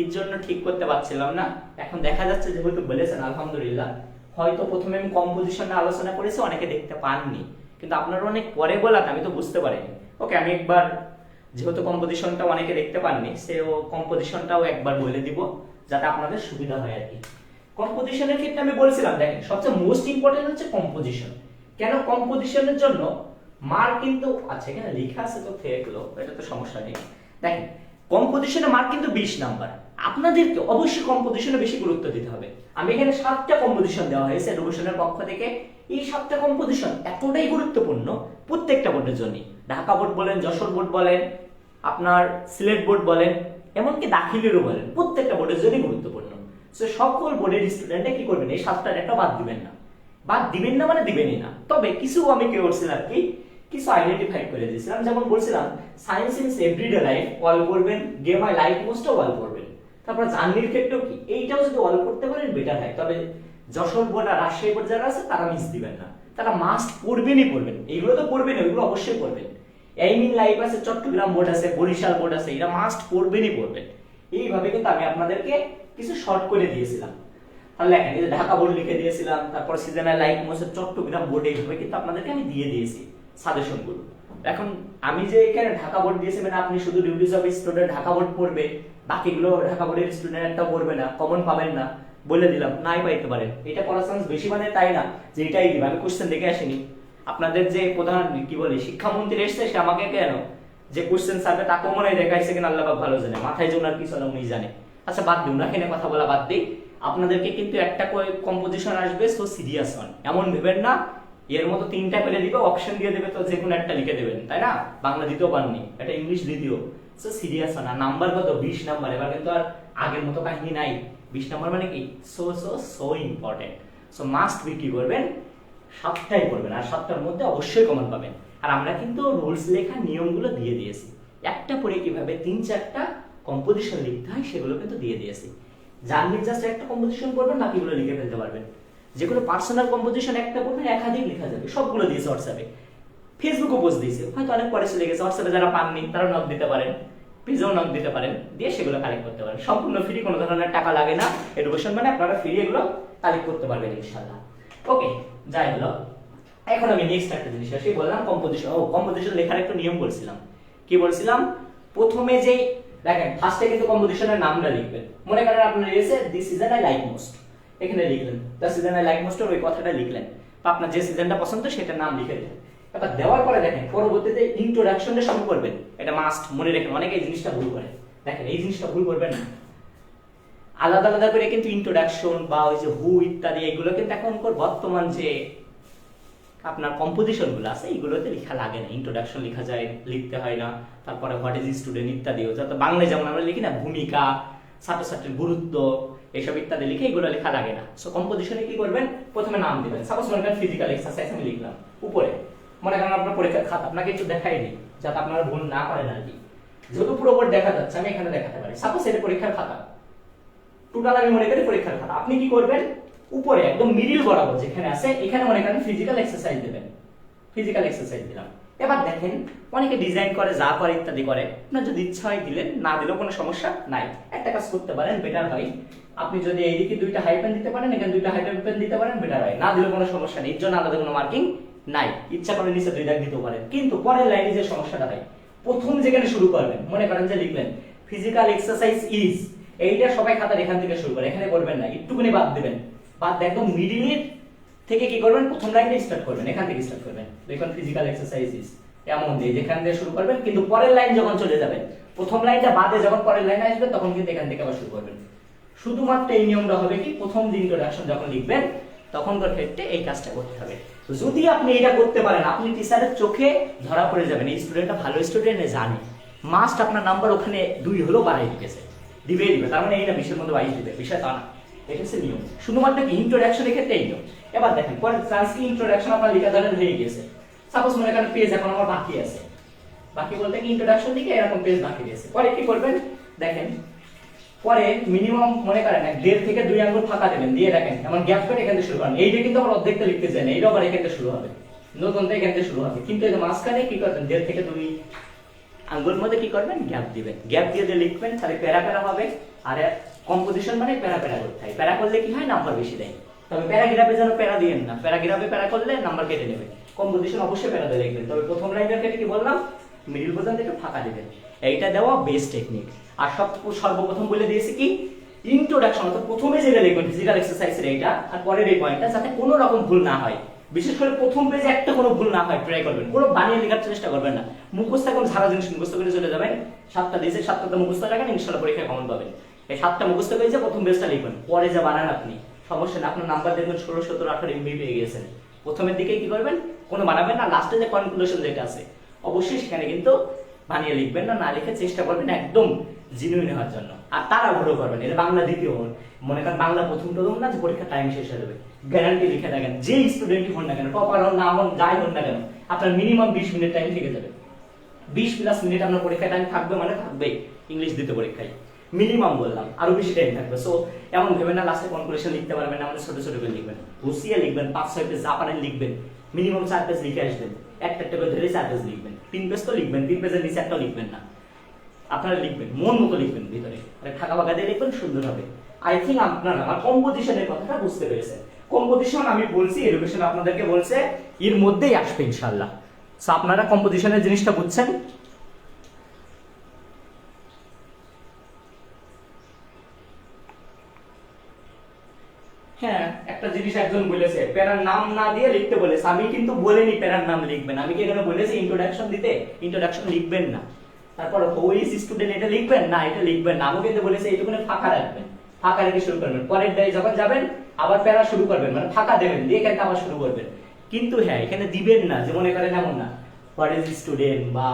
এর জন্য ঠিক করতে পারছিলাম না। এখন দেখা যাচ্ছে, যেহেতু বলেছেন আলহামদুলিল্লাহ। হয়তো প্রথমে আমি কম্পোজিশনে আলোচনা করেছি, অনেকে দেখতে পাননি, কিন্তু আপনারা অনেক পরে বলাতে আমি তো বুঝতে পারিনি। ওকে, আমি একবার, যেহেতু কম্পোজিশনটা অনেকে দেখতে পাননি, সেও কম্পোজিশনটাও একবার বলে দিব যাতে আপনাদের সুবিধা হয় আর কি। কম্পোজিশনের ক্ষেত্রে আমি বলছিলাম, দেখেন সবচেয়ে মোস্ট ইম্পর্টেন্ট হচ্ছে কম্পোজিশন। কেন? কম্পোজিশনের জন্য মার্ক কিন্তু আচ্ছা এখানে লেখা আছে তো থেকলো, এটা তো সমস্যা নেই। দেখেন কম্পোজিশনে মার্ক কিন্তু 20 নাম্বার। আপনাদেরকে অবশ্যই কম্পোজিশনে বেশি গুরুত্ব দিতে হবে। আমি এখানে 7টা কম্পোজিশন দেওয়া হয়েছে এডুকেশনের পক্ষ থেকে। এই 7টা কম্পোজিশন এতটাই গুরুত্বপূর্ণ প্রত্যেকটা বোর্ডের জন্য। ঢাকা বোর্ড বলেন, যশোর বোর্ড বলেন, আপনার সিলেট বোর্ড বলেন, এমনকি দাখিলেরও বলেন, প্রত্যেকটা বোর্ডের জন্য গুরুত্বপূর্ণ। সো সকল বোর্ডের স্টুডেন্টরা কি করবেন, এই 7টার একটা বাদ দিবেন না। বাদ দিবেন না মানে দিবেনই না। তবে কিছু আমি কি করছিলাম কি, কিছু আইডেন্টিফাই করে দিয়েছিলাম। যেমন বলছিলাম সায়েন্স ইন এভরিডে লাইফ অল করবেন, গেম আই লাইফ মোস্টও অল করবেন। তারপর জার্নির ক্ষেত্রেও কি এইটাও যদি অল করতে পারেন বেটার হয়। তবে যশোর বোর্ড আর রাজশাহী বোর্ড যারা আছে তারা মিস দিবেন না, তারা মাস্ট পড়বেনই পড়বেন। এইগুলো তো পড়বেন, ওইগুলো অবশ্যই পড়বেন। এইম ইন লাইফ আছে, চট্টগ্রাম বোর্ড আছে, বরিশাল বোর্ড আছে, এরা মাস্ট পড়বেনই পড়বেন। এইভাবে কিন্তু আমি আপনাদেরকে কিছু শর্ট করে দিয়েছিলাম। তাহলে দেখেন এই যে ঢাকা বোর্ড লিখে দিয়েছিলাম, তারপর seasonal life most Chittagong board, এইভাবে কিন্তু আপনাদেরকে আমি দিয়ে দিয়েছি সাজেশনগুলো। এখন আমি যে এখানে ঢাকা বোর্ড দিয়েছি মানে আপনি শুধু duties of student Dhaka board পড়বে, বাকিগুলো ঢাকা বোর্ডের স্টুডেন্ট একটা পড়বে না, কমন পাবেন না, বলে দিলাম নাই পাইতে পারেন। এটা করার চান্স বেশি, মানে তাই না যে এটাই দিবে। আমি কোশ্চেন দেখে আসিনি। আপনাদের যে প্রধান কি বলে শিক্ষামন্ত্রী এসছে, সে আমাকে কেন যে কোশ্চেন সার্ভে তাকেও মনে হয় দেখাইছে কিনা আল্লাহ পাক ভালো জানে, মাথায় যে ওনার কিছু না উনি জানে। আচ্ছা বাদ দিই, ওনাকে কথা বলা বাদ দিই। আপনাদেরকে কিন্তু একটা কম্পোজিশন আসবে, সো সিরিয়াস হন। এমন ভেবেন না এর মতো 3টা করে দিবে, অপশন দিয়ে দেবে, তো যে কোনো একটা লিখে দেবেন, তাই না? বাংলা দিতেও পারেননি, এটা ইংলিশ দিতেও। সো সিরিয়াস হন। আর নাম্বার কত? 20 নাম্বার। এবার কিন্তু আর আগের মতো কাহিনী নাই। 20 নাম্বার মানে কি so so so important. So must be কি করবেন, 7টাই করবেন, আর 7টার মধ্যে অবশ্যই কমন পাবেন। আর আমরা কিন্তু রুলস লেখার নিয়মগুলো দিয়ে দিয়েছি, একটা পরে কিভাবে 3-4টা কম্পোজিশন লিখতে হয় সেগুলো কিন্তু দিয়ে দিয়েছি। জার্নির জাস্ট একটা কম্পোজিশন করবেন, বাকিগুলো লিখে ফেলতে পারবেন। যেগুলো পার্সোনাল কম্পোজিশন একটা করবেন, একাধিক লেখা যাবে। সবগুলো দিয়েছে হোয়াটসঅ্যাপে, ফেসবুকও পোস্ট দিয়েছে, হয়তো অনেক পরে চলে গেছে। হোয়াটসঅ্যাপে যারা পাননি তারা নক দিতে পারেন, পেজেও নক দিতে পারেন, দিয়ে সেগুলো কালেক্ট করতে পারেন। সম্পূর্ণ ফ্রি, কোনো ধরনের টাকা লাগে না। এডুকেশন মানে আপনারা ফ্রি এগুলো কালেক্ট করতে পারবেন ইনশাআল্লাহ। ওকে, যাই হলো। এখন আমি নেক্সট একটা জিনিস আসি, বললাম কম্পোজিশন। কম্পোজিশন লেখার একটা নিয়ম বলছিলাম। কি বলছিলাম? প্রথমে যে দেখেন ফার্স্টে কিন্তু কম্পোজিশনের নামটা লিখবেন। মনে করেন আপনার এসে this season I like most, এখানে লিখলেন the season I like most, ওই কথাটা লিখলেন, বা আপনার যে সিজনটা পছন্দ সেটার নাম লিখে দিলেন। এবার দেওয়ার পরে দেখেন পরবর্তীতে ইন্ট্রোডাকশনটা শুরু করবেন। এটা মাস্ট মনে রাখেন, অনেকে এই জিনিসটা ভুল করে। দেখেন এই জিনিসটা ভুল করবেন না। আলাদা আলাদা করে কিন্তু ইন্ট্রোডাকশন বা ওই যে হু ইত্যাদি এগুলো কিন্তু এখন বর্তমান যে আপনার কম্পোজিশন গুলো আছে এইগুলোতে লেখা লাগে না। ইন্ট্রোডাকশন লেখা যায়, লিখতে হয় না। তারপরে হোয়াট ইজ স্টুডেন্ট ইত্যাদিও, যত বাংলায় যেমন আমরা লিখি না ভূমিকা, ছাত্রছাত্রীর গুরুত্ব, এইসব ইত্যাদি লিখে এগুলো লেখা লাগে না। সো কম্পোজিশনে কি করবেন, প্রথমে নাম দিবেন। সাপোজ মনে করেন ফিজিক্যাল এক্সারসাইজ আমি লিখলাম উপরে, মনে করেন আপনার পরীক্ষার খাতা, আপনাকে একটু দেখাই দিই যাতে আপনারা ভুল না করেন আর কি। যেহেতু পুরো বোর্ড দেখা যাচ্ছে আমি এখানে দেখাতে পারি। সাপোজ এটা পরীক্ষার খাতা, টোটাল আমি মনে করি পরীক্ষার খাতা। আপনি কি করবেন, উপরে একদম মিডিল বরাবর যেখানে আছে এখানে মনে করেন ফিজিক্যাল এক্সারসাইজ দেবেন, ফিজিক্যাল এক্সারসাইজ দিলাম। এবার দেখেন অনেকে ডিজাইন করে, যা করে ইত্যাদি করে, আপনার যদি ইচ্ছা হয় দিলেন, না দিলেও কোনো সমস্যা নাই। একটা কাজ করতে পারেন, বেটার হয় আপনি যদি এইদিকে দুইটা হাইপেন দিতে পারেন, এখানে দুইটা হাইপেন দিতে পারেন, বেটার হয়। না দিলেও কোনো সমস্যা নেই, এর জন্য আলাদা কোনো মার্কিং নাই। ইচ্ছা করে নিচে দুই দাগ দিতে পারেন। কিন্তু পরের লাইনে যে সমস্যাটা হয়, প্রথম যেখানে শুরু করবেন, মনে করেন যে লিখলেন ফিজিক্যাল এক্সারসাইজ ইজ, এইটা সবাই খাতার এখান থেকে শুরু করে, এখানে করবেন না, একটুখানি বাদ দিবেন। বাদ দিয়ে একদম মিডিলের থেকে কি করবেন, প্রথম লাইনে স্টার্ট করবেন, এখান থেকে স্টার্ট করবেন। দেখুন ফিজিক্যাল এক্সারসাইজ ইজ এমন দিয়ে যেখান দিয়ে শুরু করবেন, কিন্তু পরের লাইন যখন চলে যাবেন, প্রথম লাইনটা বাদে যখন পরের লাইনে আসবে, তখন কিন্তু এখান থেকে আবার শুরু করবেন। শুধুমাত্র এই নিয়মটা হবে কি, প্রথম দিন ইন্ট্রোডাকশন যখন লিখবেন তখনকার ক্ষেত্রে এই কাজটা করতে হবে। যদি আপনি এটা করতে পারেন, আপনি টিচারের চোখে ধরা পড়ে যাবেন, এই স্টুডেন্টটা ভালো স্টুডেন্ট, জানে মাস্ট আপনার নাম্বার ওখানে 2 হলো বাড়াই দিয়েছে, দিবেই দিবে। তার মানে এই না 20 এর মধ্যে 22 দিবে, বিষয় তা না, এটা হচ্ছে নিয়ম। শুধুমাত্র কি ইন্ট্রোডাকশনের ক্ষেত্রে এই নিয়ম। এবার দেখেন পরে ট্রান্সক্রিপ্ট ইন্ট্রোডাকশন আপনার লেখা ধরেন হয়ে গেছে। সাপোজ মনে করেন পেজ এখন আমার বাকি আছে, বাকি বলতে কি ইন্ট্রোডাকশন লিখে এরকম পেজ বাকি আছে। পরে কি করবেন দেখেন, পরে মিনিমাম মনে করেন 1.5 থেকে 2 আঙ্গুল ফাঁকা দেবেন, দিয়ে রাখেন এমন গ্যাপ করে এখান থেকে শুরু করেন। এইটা কিন্তু আমার অর্ধেকটা লিখতে চাই না, এইটা আবার এখান থেকে শুরু হবে, নতুনটা এখান থেকে শুরু হবে। কিন্তু এই মাঝখানে কি করবেন, 1.5 থেকে 2 আঙ্গুলের মধ্যে কি করবেন, গ্যাপ দিবেন। গ্যাপ দিয়ে লিখবেন, তাহলে প্যারা প্যারা হবে। আর কম্পোজিশন মানে প্যারা প্যারা করতে হয়, প্যারা করলে কি হয়, নাম্বার বেশি দেয়। তবে প্যারাগ্রাফে যেন প্যারা দিয়েন না, প্যারাগ্রাফে প্যারা করলে নাম্বার কেটে নেবে। কম্পোজিশন অবশ্যই প্যারা দিয়ে লিখবেন, তবে প্রথম লাইনের ক্ষেত্রে কি বললাম, মিডিল পর্যন্ত একটু ফাঁকা দিবেন। এইটা দেওয়া বেস্ট টেকনিক। আর সর্বপ্রথম বলে দিয়েছি কি, ইন্ট্রোডাকশন অর্থাৎ প্রথমে যেটা লিখবেন ফিজিক্যাল এক্সারসাইজের এইটা, আর পরের এই পয়েন্টটা, যাতে কোনো রকম ভুল না হয়। বিশেষ করে প্রথম পেজে একটা কোনো ভুল না হয় ট্রাই করবেন, কোনো বানিয়ে লেখার চেষ্টা করবেন না। মুখস্থ এখন সারা জিনিস মুখস্থ করে চলে যাবেন, 7টা দিয়েছে 7টা মুখস্থ রাখেন, ইনশাআল্লাহ পরীক্ষায় কমন পাবেন। এই 7টা মুখস্থ পেয়েছে, প্রথম পেজটা লিখবেন, পরে যা বানান আপনি সমস্যা না। আপনার নাম্বার দেখবেন 16, 17, 18 এমবি পেয়ে গেছেন। প্রথমের দিকে কি করবেন, কোনো বানাবেন না, লাস্টে যে কনক্লুশন যেটা আছে অবশ্যই সেখানে কিন্তু বানিয়ে লিখবেন না, না লিখে চেষ্টা করবেন একদম জিনুইন হওয়ার জন্য। আর তাড়াহুড়ো করবেন, এটা বাংলা দ্বিতীয় মনে করেন বাংলা প্রথম প্রথম না, যে পরীক্ষার টাইম শেষ হয়ে যাবে, গ্যারান্টি লিখে দেখেন যে স্টুডেন্টই হন না কেন, টপার হন না হন, যাই হন না কেন, আপনার মিনিমাম 20 মিনিট টাইম থেকে যাবে। 20+ মিনিট আপনার পরীক্ষার টাইম থাকবে, মানে থাকবেই। ইংলিশ দ্বিতীয় পরীক্ষায় মিনিমাম বললাম, আরো বেশি টাইম থাকবে। সো এমন ভেবে না লাস্টে কনক্লুশন লিখতে পারবেন না, মানে ছোট ছোট করে লিখবেন, গুছিয়ে লিখবেন, 5-6 পেজ জাপানের লিখবেন, মিনিমাম 4 পেজ লিখে আসবেন। একটা একটা করে ধরে 4 পেজ লিখবেন, 3 পেজ তো লিখবেন, 3 পেজের নিচে একটা লিখবেন না, আপনারা লিখবেন মন মতো লিখবেন, ভিতরে ফাঁকা ফাঁকা দিয়ে লিখবেন, সুন্দর হবে। আই থিঙ্ক আপনারা আমার কম্পোজিশনের কথাটা বুঝতে পেরেছেন। কম্পোজিশন আমি বলছি, এডুকেশন আপনাদেরকে বলছে এর মধ্যেই আসবে ইনশাআল্লাহ। সো আপনারা কম্পোজিশনের জিনিসটা বুঝছেন। হ্যাঁ, একটা জিনিস একজন বলেছে প্যারার নাম না দিয়ে লিখতে বলেছে, আমি কিন্তু বলিনি প্যারার নাম লিখবেন, আমি কি এখানে বলেছি ইন্ট্রোডাকশন দিতে, ইন্ট্রোডাকশন লিখবেন না। তারপর হু ইজ স্টুডেন্ট এটা লিখবেন না, এটা লিখবেন না। আমি কিন্তু বলেছি এইটুকুনে ফাঁকা রাখবেন, ফাঁকা রেখে শুরু করবেন। পরের দিন যখন যাবেন আবার প্যারা শুরু করবেন, মানে ফাঁকা দেবেন, দিয়ে এখানে আবার শুরু করবেন। কিন্তু হ্যাঁ, এখানে দিবেন না যে মনে করেন এমন না হোয়াট ইজ স্টুডেন্ট বা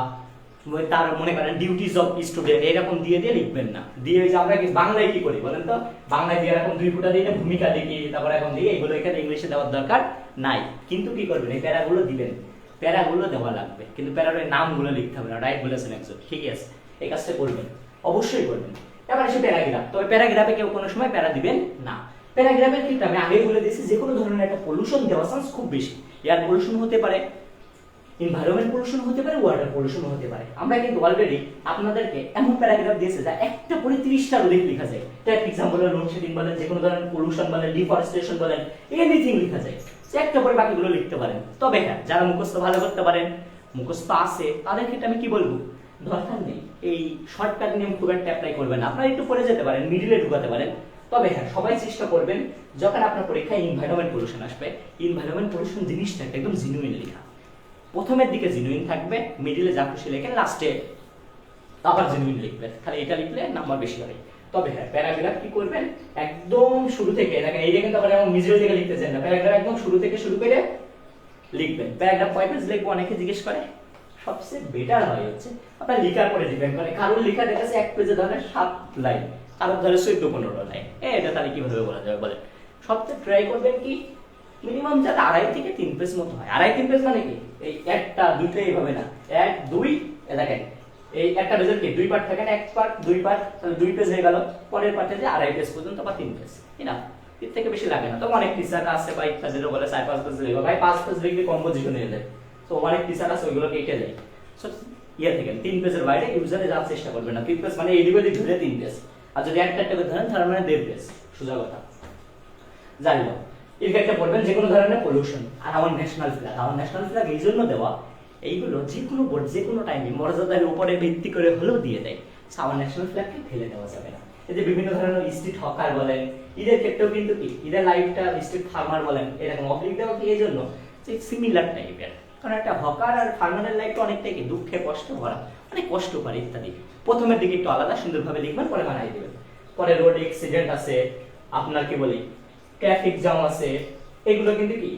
তার মনে করেন ডিউটিজ অফ স্টুডেন্ট এরকম দিয়ে দিয়ে লিখবেন না। দিয়ে যে আমরা কি বাংলায় কি করি বলেন তো, বাংলায় দিয়ে এরকম 2 ফুটা দিয়ে ভূমিকা লিখি, তারপর এখন দিয়ে এগুলো এখানে ইংলিশে দেওয়ার দরকার নাই। কিন্তু কি করবেন, এই প্যারাগুলো দিবেন, প্যারাগুলো দেওয়া লাগবে, কিন্তু প্যারার নামগুলো লিখতে হবে না। রাইট বলেছেন একজন, ঠিকই আছে, এই কাজটা করবেন, অবশ্যই করবেন। এবার এসে প্যারাগ্রাফ, তবে প্যারাগ্রাফে কেউ কোনো সময় প্যারা দিবেন না। প্যারাগ্রাফের ক্ষেত্রে আমি আগেই বলে দিয়েছি, যে কোনো ধরনের একটা পলিউশন দেওয়ার চান্স খুব বেশি। এয়ার পলিউশন হতে পারে, এনভায়রনমেন্ট পলিউশন হতে পারে, ওয়াটার পলিউশন হতে পারে। আমরা কিন্তু অলরেডি আপনাদেরকে এমন প্যারাগ্রাফ দিয়েছে যা একটা পরে 30টার অধিক লেখা যায়। ট্যাপ এক্সাম্পল বলেন, লোডশেডিং বলেন, যে কোনো ধরনের পলিউশন বলেন, ডিফরেস্টেশন বলেন, এনিথিং লেখা যায়। একটা পরে বাকিগুলো লিখতে পারেন। তবে হ্যাঁ, যারা মুখস্থ ভালো করতে পারেন, মুখস্থ আছে, তাদের ক্ষেত্রে আমি কি বলবো, দরকার নেই এই শর্টকাট নিয়ম খুব একটা অ্যাপ্লাই করবেন না। আপনারা একটু পরে যেতে পারেন, মিডিলে ঢুকাতে পারেন। তবে হ্যাঁ, সবাই চেষ্টা করবেন যখন আপনার পরীক্ষায় এনভায়রনমেন্ট পলিউশন আসবে, এনভায়রনমেন্ট পলিউশন জিনিসটা একদম জিনুইন লেখা। প্রথমের দিকে জিনুইন থাকবে, মিডিলে যা খুশি লেখেন, লাস্টে আবার জেনুইন লিখবেন। খালি এটা লিখলে নাম্বার বেশি হবে। তবে হ্যাঁ, প্যারাগ্রাফ কি করবেন, একদম শুরু থেকে দেখেন, এইটা কিন্তু আবার এমন মিডিল থেকে লিখতে চান না, প্যারাগ্রাফ একদম শুরু থেকে শুরু করে লিখবেন। প্যারাগ্রাফ কয় পেজ লিখবো অনেকে জিজ্ঞেস করে, সবচেয়ে বেটার হয় হচ্ছে আপনার লেখার পরে ডিপেন্ড করে। কারোর লেখা দেখাচ্ছে 1 পেজে ধরে 7 লাইন, কারোর ধরে 14-15 লাইন। এটা তাহলে কিভাবে বলা যাবে বলেন? সবচেয়ে ট্রাই করবেন কি মিনিমাম যাতে 2.5 থেকে 3 পেজ মতো হয়। 2.5-3 পেজ মানে কি, এই একটা দুইটা এইভাবে না, 1 2 দেখেন এই একটা পেজের কি দুই পার্ট থাকে না, এক পার্ট দুই পার্ট, তাহলে দুই পেজ হয়ে গেল, পরের পার্টে যে আড়াই পেজ পর্যন্ত বা 3 পেজ, তাই না? এর থেকে বেশি লাগে না। তো অনেক টিচার আছে বা ইত্যাদিরও বলে 4-5 পেজ লিখো, ভাই 5 পেজ লিখলে কম্পোজিশন হয়ে যায়। তো অনেক টিচার আছে ওইগুলো কেটে দেয়। সো ইয়ে থেকে 3 পেজের বাইরে ইউজারে যাওয়ার চেষ্টা করবেন না। 3 পেজ মানে এইদিকে ধরে 3 পেজ, আর যদি একটা করে ধরেন তার মানে 1.5 পেজ, সোজা কথা। জানি না এর ক্ষেত্রে পড়বেন যে কোনো ধরনের পলিউশন। আর আমার ন্যাশনাল ফ্ল্যাগ এই জন্য দেওয়া, এইগুলো যে কোনো বোর্ড যে কোনো টাইমে মর্যাদার উপরে ভিত্তি করে হলেও দিয়ে দেয়। আমার ন্যাশনাল ফ্ল্যাগকে ফেলে দেওয়া যাবে না। এই যে বিভিন্ন ধরনের স্ট্রিট হকার বলেন, ঈদের ক্ষেত্রেও কিন্তু কি ঈদের লাইফটা স্ট্রিট ফার্মার বলেন, এরকম অবলিক দেওয়া কি এই জন্য যে সিমিলার টাইপের। কারণ একটা হকার আর ফার্মারের লাইফটা অনেকটাই কি দুঃখে কষ্ট ভরা, অনেক কষ্ট করে ইত্যাদি। প্রথমের দিকে একটু আলাদা সুন্দরভাবে লিখবেন, পরে বানাই দেবেন। পরে রোড অ্যাক্সিডেন্ট আছে, আপনার কি বলি ট্রাফিক জ্যাম আছে, এগুলো কিন্তু কি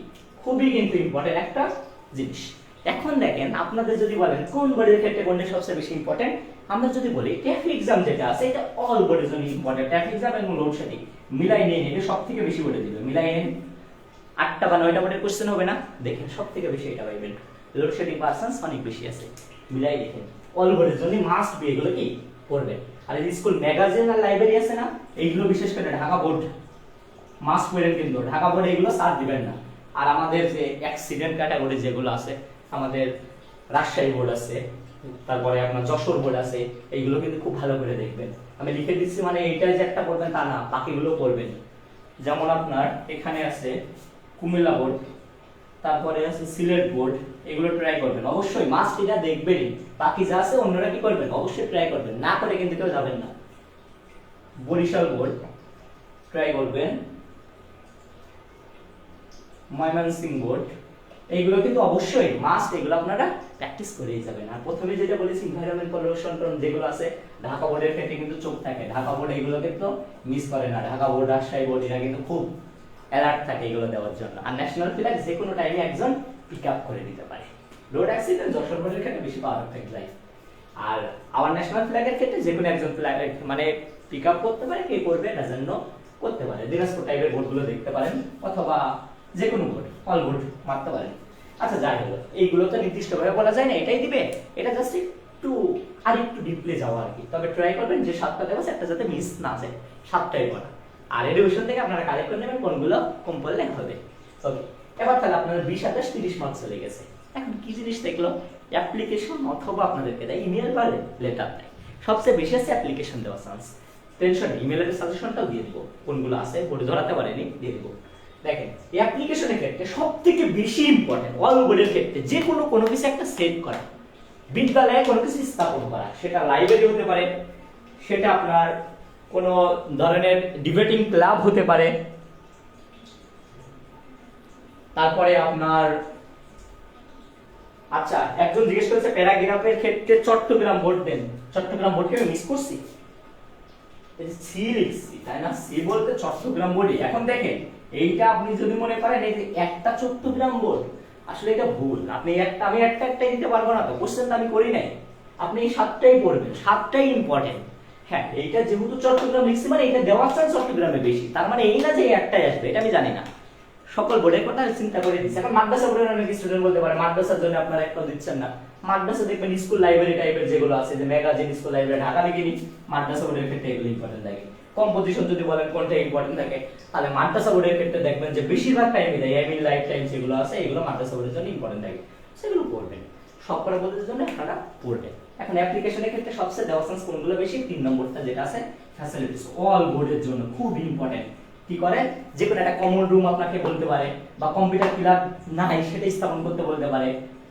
খুবই কিন্তু ইম্পর্টেন্ট একটা জিনিস। এখন দেখেন আপনাদের যদি বলেন কোন বোর্ডের ক্ষেত্রে কোনটা সবচেয়ে বেশি ইম্পর্টেন্ট, আমরা যদি বলি ট্রাফিক জ্যাম যেটা আছে এটা অল বোর্ডের জন্য ইম্পর্টেন্ট। ট্রাফিক জ্যাম এবং লোডশেডিং মিলাই নিয়ে নিলে সবথেকে বেশি বোর্ডে দিবে, মিলাই নিন 8টা বা 9টা বোর্ডের কোশ্চেন হবে না, দেখেন সবথেকে বেশি এটা পাইবেন। লোডশেডিং পার্সেন্স অনেক বেশি আছে, মিলাই দেখেন অল বোর্ডের জন্য মাস্ট বি এগুলো কি পড়বে। আর এই স্কুল ম্যাগাজিন আর লাইব্রেরি আছে না, এইগুলো বিশেষ করে ঢাকা বোর্ড মাস্ট পড়েন, কিন্তু ঢাকা বোর্ডে এগুলো সার দিবেন না। আর আমাদের যে অ্যাক্সিডেন্ট ক্যাটাগরি যেগুলো আছে, আমাদের রাজশাহী বোর্ড আছে, তারপরে আপনার যশোর বোর্ড আছে, এইগুলো কিন্তু খুব ভালো করে দেখবেন। আমি লিখে দিচ্ছি মানে এইটাই যে একটা পড়বেন তা না, বাকিগুলো পড়বেন। যেমন আপনার এখানে আছে কুমিল্লা বোর্ড, তারপরে আছে সিলেট বোর্ড, এগুলো ট্রাই করবেন অবশ্যই, মাস্ট এটা দেখবেনই। বাকি যা আছে অন্যরা কি করবেন অবশ্যই ট্রাই করবেন, না করে কিন্তু কেউ যাবেন না। বরিশাল বোর্ড ট্রাই করবেন, ময়মনসিংহ বোর্ড, এইগুলো কিন্তু অবশ্যই মাস্ট, এগুলো আপনারা প্র্যাকটিস করেই যাবেন। আর প্রথমে যেটা বলেছি এনভায়রনমেন্ট পলিউশন যেগুলো আছে ঢাকা বোর্ডের ক্ষেত্রে কিন্তু চোখ থাকে, ঢাকা বোর্ড এগুলো কিন্তু মিস করে না। ঢাকা বোর্ড রাজশাহী বোর্ড এরা কিন্তু খুব অ্যালার্ট থাকে এগুলো দেওয়ার জন্য। আর ন্যাশনাল ফ্ল্যাগ যে কোনো টাইমে একজন পিক আপ করে দিতে পারে। রোড অ্যাক্সিডেন্ট যশোর বোর্ডের ক্ষেত্রে বেশি পারফেক্ট যায়। আর আবার ন্যাশনাল ফ্ল্যাগের ক্ষেত্রে যে কোনো একজন ফ্ল্যাগ মানে পিক আপ করতে পারে, কে করবে না জন্য করতে পারে। দিনাজপুর টাইপের বোর্ডগুলো দেখতে পারেন, অথবা যে কোনো বোর্ড অল বোর্ড মারতে পারেন। আচ্ছা যাই হলো, এইগুলো তো নির্দিষ্টভাবে বলা যায় না এটাই দিবে, এটা জাস্ট একটু আর একটু ডিপলি যাওয়া আর কি। তবে ট্রাই করবেন যে 7টা দেওয়া আছে একটা যাতে মিস না যায়, 7টাই পড়া। আর এডুকেশন থেকে আপনারা কালেক্ট করে নেবেন কোনগুলো কম পড়লে হবে। ওকে, এবার তাহলে আপনার 20, 28, 30 মার্কস চলে গেছে। এখন কি জিনিস দেখলো, অ্যাপ্লিকেশন অথবা আপনাদেরকে দেয় ইমেল বা লেটার দেয়। সবচেয়ে বেশি আছে অ্যাপ্লিকেশন দেওয়ার চান্স। টেনশন ইমেলের সাজেশনটাও দিয়ে দেবো, কোনগুলো আছে বোর্ডে ধরাতে পারেনি দিয়ে দেবো। দেখেন এই অ্যাপ্লিকেশনের ক্ষেত্রে সবথেকে বেশি ইম্পর্টেন্ট অল বোর্ডের ক্ষেত্রে যে কোনো কিছু একটা সেট করা, বিদ্যালয়ে কোনো কিছু স্থাপন করা, সেটা লাইব্রেরি হতে পারে, সেটা আপনার কোনো ধরনের ডিবেটিং ক্লাব হতে পারে, তারপরে আপনার আচ্ছা একজন জিজ্ঞেস করেছে প্যারাগ্রাফের ক্ষেত্রে চট্টগ্রাম বোর্ড দেন, চট্টগ্রাম বোর্ডকে আমি মিস করছি, সি লিখছি তাই না, সি বলতে চট্টগ্রাম বোর্ড। এখন দেখেন এইটা আপনি যদি মনে করেন এই যে একটা চট্টগ্রাম বোর্ড, আসলে এটা ভুল। আপনি একটা আমি একটাই দিতে পারবো না, তো কোশ্চেনটা আমি করি নাই। আপনি এই 7টাই পড়বেন, 7টাই ইম্পর্টেন্ট। হ্যাঁ এইটা যেহেতু চট্টগ্রাম লিখছি মানে এটা দেওয়ার চান্স চট্টগ্রামে বেশি, তার মানে এই না যে একটাই আসবে, এটা আমি জানি না। সকল বোর্ডের কথা চিন্তা করে দিচ্ছি। এখন মাদ্রাসা বোর্ডের অনেক স্টুডেন্ট বলতে পারে মাদ্রাসার জন্য আপনারা একটাও দিচ্ছেন না। মাদ্রাসা দেখবেন স্কুল লাইব্রেরি টাইপের যেগুলো আছে, যে ম্যাগাজিন স্কুল লাইব্রেরি ঢাকা লিখে নি, মাদ্রাসা বোর্ডের ক্ষেত্রে এগুলো ইম্পর্টেন্ট থাকে। কম্পোজিশন যদি বলেন কোনটা ইম্পর্টেন্ট থাকে, তাহলে মাদ্রাসা বোর্ডের ক্ষেত্রে দেখবেন যে বেশিরভাগ টাইমে দেয় এমনি লাইফ টাইম যেগুলো আছে এগুলো মাদ্রাসা বোর্ডের জন্য ইম্পর্টেন্ট থাকে, সেগুলো পড়বেন। সবকটা বোর্ডের জন্য আপনারা পড়বেন। এখন অ্যাপ্লিকেশনের ক্ষেত্রে সবচেয়ে দেওয়া চান্স কোনগুলো বেশি, 3 নম্বরটা যেটা আছে ফ্যাসিলিটিস, অল বোর্ডের জন্য খুব ইম্পর্টেন্ট। কি করে, যে কোনো একটা কমন রুম আপনাকে বলতে পারে, বা কম্পিউটার ক্লাব নাই সেটা স্থাপন করতে বলতে পারে,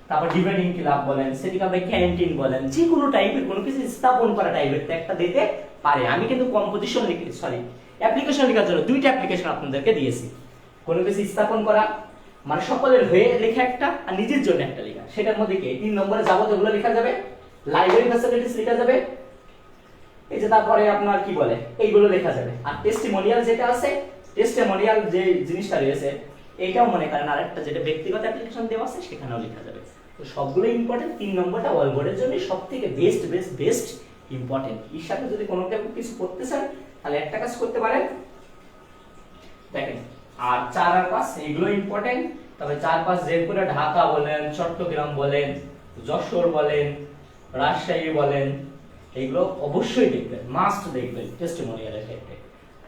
তারপর ডিবেটিং ক্লাব বলেন, সেটিকে আপনি ক্যান্টিন বলেন, যে কোনো টাইপের কোনো কিছু স্থাপন করা টাইপের একটা দিতে পারে। আমি কিন্তু কম্পোজিশন লিখে অ্যাপ্লিকেশন লেখার জন্য 2টা অ্যাপ্লিকেশন আপনাদেরকে দিয়েছি। কোনো কিছু স্থাপন করা মানে সকলের হয়ে লেখা একটা, আর নিজের জন্য একটা লেখা। সেটার মধ্যে কি 3 নম্বরে যাবতীয় লেখা যাবে, লাইব্রেরি ফ্যাসিলিটিস লেখা যাবে, এই যে তারপরে আপনার কি বলে এইগুলো লেখা যাবে। আর টেস্টিমোনিয়াল যেটা আছে, টেস্টিমোনিয়াল যে জিনিসটা রয়েছে এটাও মনে করেন আরেকটা যেটা ব্যক্তিগত অ্যাপ্লিকেশন দেওয়া আছে সেখানেও লেখা যাবে। তো সবগুলো ইম্পর্টেন্ট। 3 নম্বরটা অল বোর্ডের জন্য সবথেকে বেস্ট ইম্পর্টেন্ট। এর সাথে যদি কোনো কিছু করতে চান তাহলে একটা কাজ করতে পারেন, দেখেন আর 4 আর 5 এগুলো ইম্পর্টেন্ট। তবে 4, 5 যেগুলো ঢাকা বলেন, চট্টগ্রাম বলেন, যশোর বলেন, রাজশাহী বলেন, এগুলো অবশ্যই দেখবেন, মাস্ট দেখবেন টেস্টিমোনিয়ালের ক্ষেত্রে।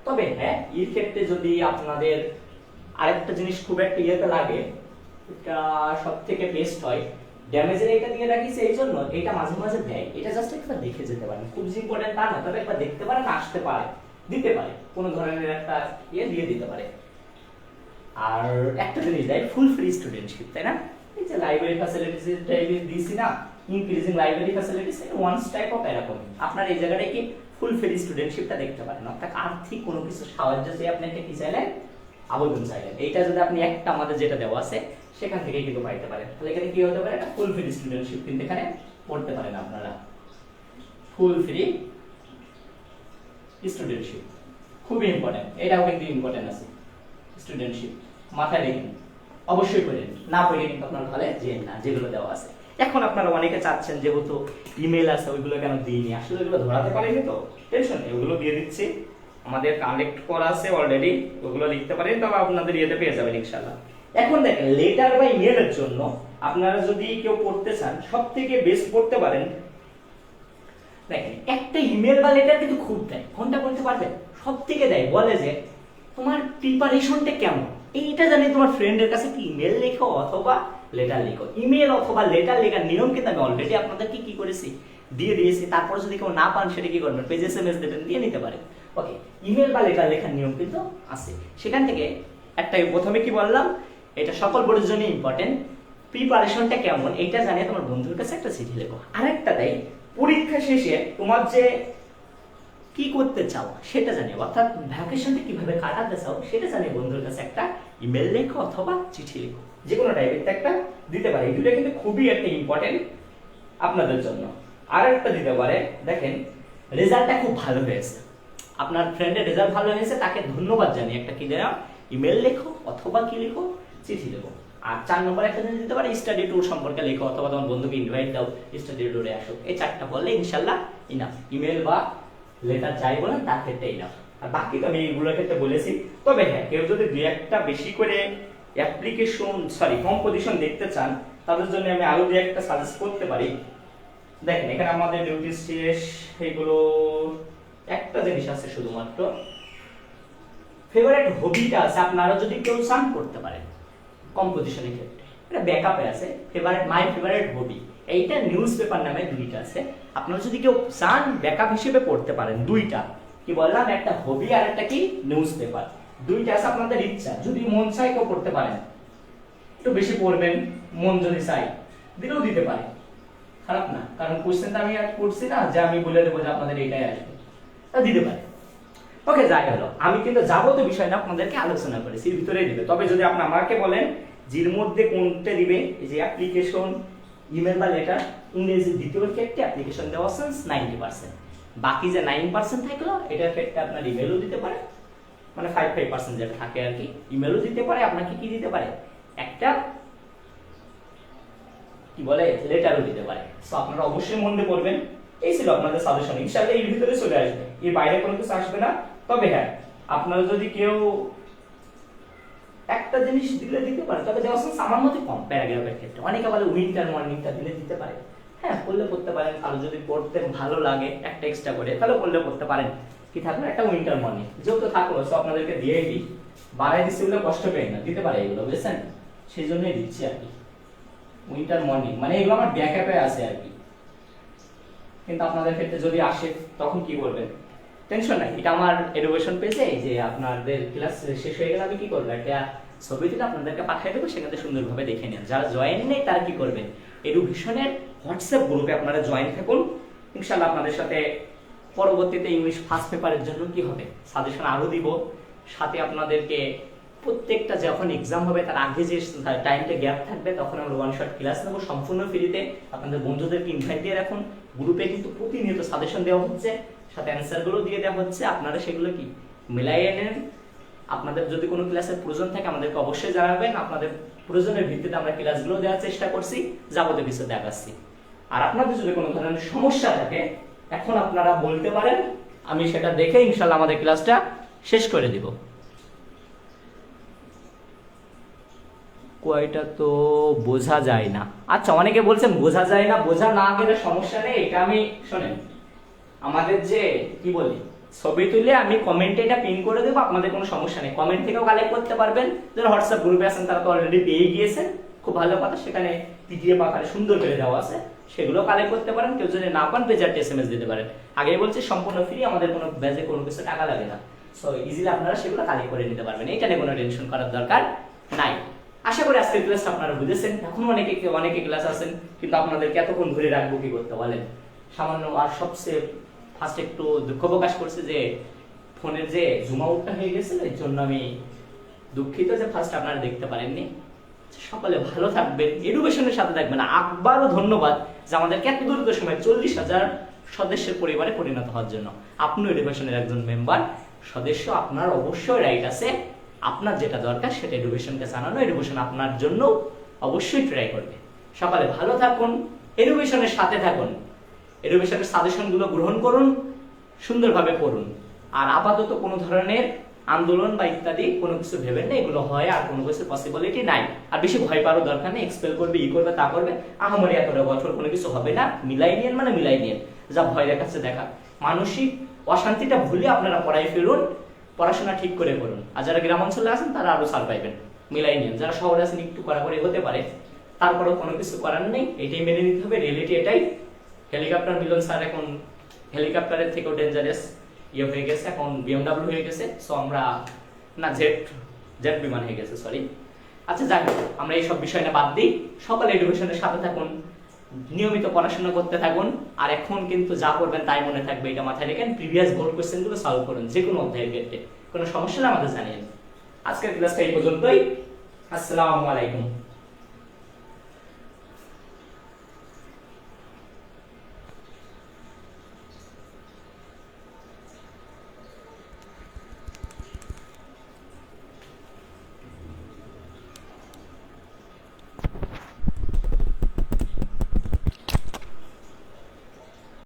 তবে হ্যাঁ, এর ক্ষেত্রে যদি আপনাদের আরেকটা জিনিস খুব একটা ইয়েতে লাগে, এটা সব থেকে বেস্ট হয়, ড্যামেজের এটা দিয়ে রাখিছে এই জন্য এটা মাঝে মাঝে দেয়, এটা জাস্ট একবার দেখে যেতে পারেন, খুব ইম্পর্টেন্ট তা না, তবে একবার দেখতে পারেন, আসতে পারে, দিতে পারে, কোনো ধরনের একটা ইয়ে দিয়ে দিতে পারে। আর একটা জিনিস দেয়, ফুল ফ্রি স্টুডেন্টশিপ, তাই না? এই যে লাইব্রেরি ফ্যাসিলিটিস দিছি না, increasing library facilities, one type of এরকম। আপনার এই জায়গাটায় কি ফুল ফ্রি স্টুডেন্টশিপটা দেখতে পারেন, অর্থাৎ আর্থিক কোনো কিছু সাহায্য চেয়ে আপনি একটা কি চাইলেন, আবেদন চাইলেন, এইটা যদি আপনি একটা আমাদের যেটা দেওয়া আছে সেখান থেকে কিন্তু পাইতে পারেন। তাহলে এখানে কি হতে পারে, একটা ফুল ফ্রি স্টুডেন্টশিপ কিন্তু এখানে পড়তে পারেন আপনারা, ফুল ফ্রি স্টুডেন্টশিপ, খুবই ইম্পর্টেন্ট, এটাও কিন্তু ইম্পর্টেন্ট আছে, স্টুডেন্টশিপ মাথায় রেখে অবশ্যই করেন, না পড়ে কিন্তু আপনার ভালো যে না যেগুলো দেওয়া আছে। এখন আপনারা অনেকে চাচ্ছেন যেহেতু ইমেল আছে ওইগুলো কেন দিইনি, আসলে ওইগুলো ধরাতে পারিনি, তো টেনশন নেই, ওগুলো দিয়ে দিচ্ছি, আমাদের কালেক্ট করা আছে অলরেডি, ওগুলো লিখতে পারেন, তবে আপনাদের ইয়েতে পেয়ে যাবেন ইনশাআল্লাহ। এখন দেখেন লেটার বা ইমেলের জন্য আপনারা যদি কেউ পড়তে চান, সবথেকে বেস্ট পড়তে পারেন, দেখেন একটা ইমেল বা লেটার কিন্তু খুব দেয়, কোনটা করতে পারবেন, সব থেকে দেয়, বলে যে তোমার প্রিপারেশনটা কেমন, এইটা জানি তোমার ফ্রেন্ডের কাছে কি ইমেল লেখো অথবা লেটার লেখো। ইমেল অথবা লেটার লেখার নিয়ম কিন্তু আমি অলরেডি আপনাদেরকে কি করেছি, দিয়ে দিয়েছি। তারপর যদি কেউ না পান সেটা কি করবেন, পেজ এসএমএস দেবেন, দিয়ে নিতে পারেন। ওকে, ইমেল বা লেটার লেখার নিয়ম কিন্তু আছে। সেখান থেকে একটা প্রথমে কি বললাম, এটা সকল বোর্ডের জন্য ইম্পর্টেন্ট, প্রিপারেশনটা কেমন এইটা জানিয়ে তোমার বন্ধুর কাছে একটা চিঠি লেখো। আরেকটা দেয় পরীক্ষা শেষে তোমার যে কি করতে চাও সেটা জানিয়ে, অর্থাৎ ভ্যাকেশনটা কিভাবে কাটাতে চাও সেটা জানিয়ে বন্ধুর কাছে একটা ইমেল লেখো অথবা চিঠি লেখো, যে কোনো টাইপের একটা দিতে পারে। এই দুটো কিন্তু খুবই একটা ইম্পর্টেন্ট আপনাদের জন্য। আর একটা দিতে পারে, দেখেন রেজাল্টটা খুব ভালো হয়েছে, আপনার ফ্রেন্ডের রেজাল্ট ভালো হয়েছে, তাকে ধন্যবাদ জানিয়ে একটা কি দেওয়া, ইমেল লেখো অথবা কি লেখো, চিঠি লেখো। আর 4 নম্বর একটা জিনিস দিতে পারে, স্টাডি ট্যুর সম্পর্কে লেখো অথবা তোমার বন্ধুকে ইনভাইট দাও, স্টাডি ট্যুরে আসো। এই 4টা বললে ইনশাআল্লাহ ইনাফ, ইমেল বা লেটার যাই বলেন তার ক্ষেত্রে ইনাফ। আর বাকি তো আমি এইগুলোর ক্ষেত্রে বলেছি। তবে হ্যাঁ, কেউ যদি দুই একটা বেশি করে কম্পোজিশন দেখতে চান, তাদের জন্য আমি আরো দুই একটা সাজেস্ট করতে পারি। দেখেন এখানে আমাদের ডিউটি শেষ, এগুলো একটা জিনিস আছে শুধুমাত্র, ফেভারিট হবিটা আছে, আপনারা যদি কেউ চান করতে পারেন কম্পোজিশনের ক্ষেত্রে, এটা ব্যাকআপে আছে, মাই ফেভারিট হবি, এইটা নিউজ পেপার নামে দুইটা আছে, আপনারা যদি কেউ চান ব্যাকআপ হিসেবে পড়তে পারেন। দুইটা কি বললাম, একটা হবি আর একটা কি নিউজ পেপার, দুইটা আছে, আপনাদের ইচ্ছা, যদি মন চায় কেউ পড়তে পারেন, একটু বেশি পড়বেন, মন যদি চাই দিলেও দিতে পারে, খারাপ না, কারণ কোশ্চেনটা আমি আর করছি না যে আমি বলে দেবো যে আপনাদের এইটাই আসবে, তা দিতে পারে। ওকে, যাই হলো, আমি কিন্তু যাবতীয় বিষয়টা আপনাদেরকে আলোচনা করেছি, এর ভিতরেই দিবে। তবে যদি আপনি আমাকে বলেন যের মধ্যে কোনটা দিবে, এই যে অ্যাপ্লিকেশন, ইমেল বা লেটার, ইংরেজি দ্বিতীয় ক্ষেত্রে অ্যাপ্লিকেশন দেওয়া আছে 90%, বাকি যে 9% থাকলো এটার ক্ষেত্রে আপনার ইমেলও দিতে পারে, মানে 5% যেটা থাকে আর কি, ইমেলও দিতে পারে, আপনাকে কি দিতে পারে, একটা কি বলে লেটারও দিতে পারে। সো আপনারা অবশ্যই মনে করবেন। এই ছিল আপনাদের সাজেশন, ইনশাআল্লাহ এর ভিতরে চলে আসবে, এর বাইরে কোনো কিছু আসবে না। তবে হ্যাঁ, আপনারা যদি কেউ একটা জিনিস দিলে দিতে পারে, তবে দেওয়া আমার মতে কম প্যারাগ্রাফের ক্ষেত্রে। অনেকে বলে উইন্টার মর্নিংটা দিলে দিতে পারে, হ্যাঁ করলে করতে পারেন, আর যদি পড়তে ভালো লাগে একটা এক্সট্রা করে তাহলে করলে করতে পারেন। কি থাকলো, একটা উইন্টার মর্নিং যেহেতু থাকলো, সো আপনাদেরকে দিয়েই দিই, বাড়াই দিচ্ছি বলে কষ্ট পেয়ে না, দিতে পারে এগুলো, বুঝছেন, সেই জন্যই দিচ্ছি আর কি। উইন্টার মর্নিং মানে এগুলো আমার ব্যাকআপে আছে আর কি, কিন্তু আপনাদের ক্ষেত্রে যদি আসে তখন কি করবেন, টেনশন নাই, এটা আমার এডুকেশন পেজে যে আপনাদের ক্লাস শেষ হয়ে গেলে আমি কি করবো, একটা ছবি তুলে আপনাদেরকে পাঠিয়ে দেবো, সেখানে সুন্দরভাবে দেখে নেন। যারা জয়েন নেই তারা কি করবেন, এডুকেশনের হোয়াটসঅ্যাপ গ্রুপে আপনারা জয়েন থাকুন, ইনশাআল্লাহ আপনাদের সাথে পরবর্তীতে ইংলিশ ফার্স্ট পেপারের জন্য কি হবে সাজেশন আরো দিব, সাথে আপনাদেরকে প্রত্যেকটা যখন এক্সাম হবে তার আগে যে টাইমটা গ্যাপ থাকবে তখন আমরা ওয়ান শট ক্লাস নেবো সম্পূর্ণ ফ্রিতে। আপনাদের বন্ধুদেরকে ইনভাইট দিয়ে রাখুন, গ্রুপে কিন্তু প্রতিনিয়ত সাজেশন দেওয়া হচ্ছে, সাথে অ্যান্সারগুলো দিয়ে দেওয়া হচ্ছে, আপনারা সেগুলো কি মিলাইয়ে নেন। আপনাদের যদি কোনো ক্লাসের প্রয়োজন থাকে আমাদেরকে অবশ্যই জানাবেন, আপনাদের প্রয়োজনের ভিত্তিতে আমরা ক্লাসগুলো দেওয়ার চেষ্টা করছি, যাবতীয় কিছু দেখাচ্ছি। আর আপনাদের যদি কোনো ধরনের সমস্যা থাকে এখন আপনারা বলতে পারেন, আমি সেটা দেখে ইনশাআল্লাহ আমাদের ক্লাসটা শেষ করে দিব। এটা তো বোঝা যায় না। আচ্ছা, অনেকে বলছেন বোঝা যায় না, বোঝা না গেলে সমস্যা নেই। এটা আমি শোনেন, আমাদের যে কি বলি, ছবি তুলে আমি কমেন্টে এটা পিন করে দেবো, আপনাদের কোনো সমস্যা নেই। কমেন্ট থেকেও কালেক্ট করতে পারবেন। যারা হোয়াটসঅ্যাপ গ্রুপে আছেন তারা তো অলরেডি পেয়ে গিয়েছেন, খুব ভালো কথা। সেখানে পিডিএফ আকারে সুন্দর করে দেওয়া আছে, সেগুলো কালেক্ট করতে পারেন। কেউ যদি না পান পেজে একটা এসএমএস দিতে পারেন। আগেই বলছি সম্পূর্ণ ফ্রি, আমাদের কোনো ব্যাজে কোনো কিছু টাকা লাগে না। সো ইজিলি আপনারা সেগুলো কালেক্ট করে নিতে পারবেন, এটা নিয়ে কোনো টেনশন করার দরকার নাই। আশা করি আজকের ক্লাসটা আপনারা বুঝেছেন। এখন অনেকে ক্লাস আছেন, কিন্তু আপনাদেরকে এতক্ষণ ধরে রাখবো কি করতে বলেন? সামান্য আর সবচেয়ে ফার্স্ট একটু দুঃখ প্রকাশ করছে যে ফোনের যে জুম আউটটা হয়ে গেছিল, এর জন্য আমি দুঃখিত যে ফার্স্ট আপনারা দেখতে পারেননি। সকলে ভালো থাকবেন, এডুকেশনের সাথে থাকবেন। আবারও ধন্যবাদ যে আমাদেরকে এত দ্রুত সময় 40,000 সদস্যের পরিবারে পরিণত হওয়ার জন্য। আপনিও এডুকেশনের একজন মেম্বার সদস্য, আপনার অবশ্যই রাইট আছে। আপনার যেটা দরকার সেটা এডুকেশনকে জানানো, এডুকেশন আপনার জন্য অবশ্যই ট্রাই করবে। সকালে ভালো থাকুন, এডুকেশনের সাথে থাকুন, এডুকেশনের সাজেশনগুলো গ্রহণ করুন, সুন্দরভাবে পড়ুন। আর আপাতত কোনো ধরনের আন্দোলন বা ইত্যাদি কোনো কিছু ভেবেন না, এগুলো হয় আর কোনো কিছু পসিবিলিটি নাই। আর বেশি ভয় পাওয়ার দরকার নেই। এক্সপেল করবে, করবে, তা করবে, আহামরি এতটা বছর কোনো কিছু হবে না। মিলাই নিয়েন মানে মিলাই নিয়েন, যা ভয় দেখাচ্ছে দেখা। মানসিক অশান্তিটা ভুলে আপনারা পড়ায় ফিরুন, পড়াশোনা ঠিক করে করুন। আর যারা গ্রাম অঞ্চলে আছেন তারা আরো ছাড় পাইবেন, মিলাই নিন। যারা শহরে আছেন একটু কড়াকড়ি হতে পারে, তারপরেও কোনো কিছু করার নেই, এটাই মেনে নিতে হবে। রিয়েলিটি এটাই। হেলিকপ্টার মিলন স্যার এখন হেলিকপ্টারের থেকেও ডেঞ্জারাস হয়ে গেছে, এখন বিএমডাব্লিউ হয়ে গেছে। সো আমরা না জেট বিমান হয়ে গেছে, সরি। আচ্ছা যাই হোক, আমরা এইসব বিষয় না বাদ দিই। সকলে এডুকেশনের সাথে থাকুন, নিয়মিত পড়াশোনা করতে থাকুন। আর এখন কিন্তু যা করবেন তাই মনে থাকবে, এটা মাথায় রেখেন। প্রিভিয়াস বোর্ড কোশ্চেন গুলো সলভ করুন, যে কোনো অধ্যায়ের ক্ষেত্রে। কোনো সমস্যা হলে আমাদের জানিয়ে। আজকের ক্লাসটা এই পর্যন্তই। আসসালামু আলাইকুম।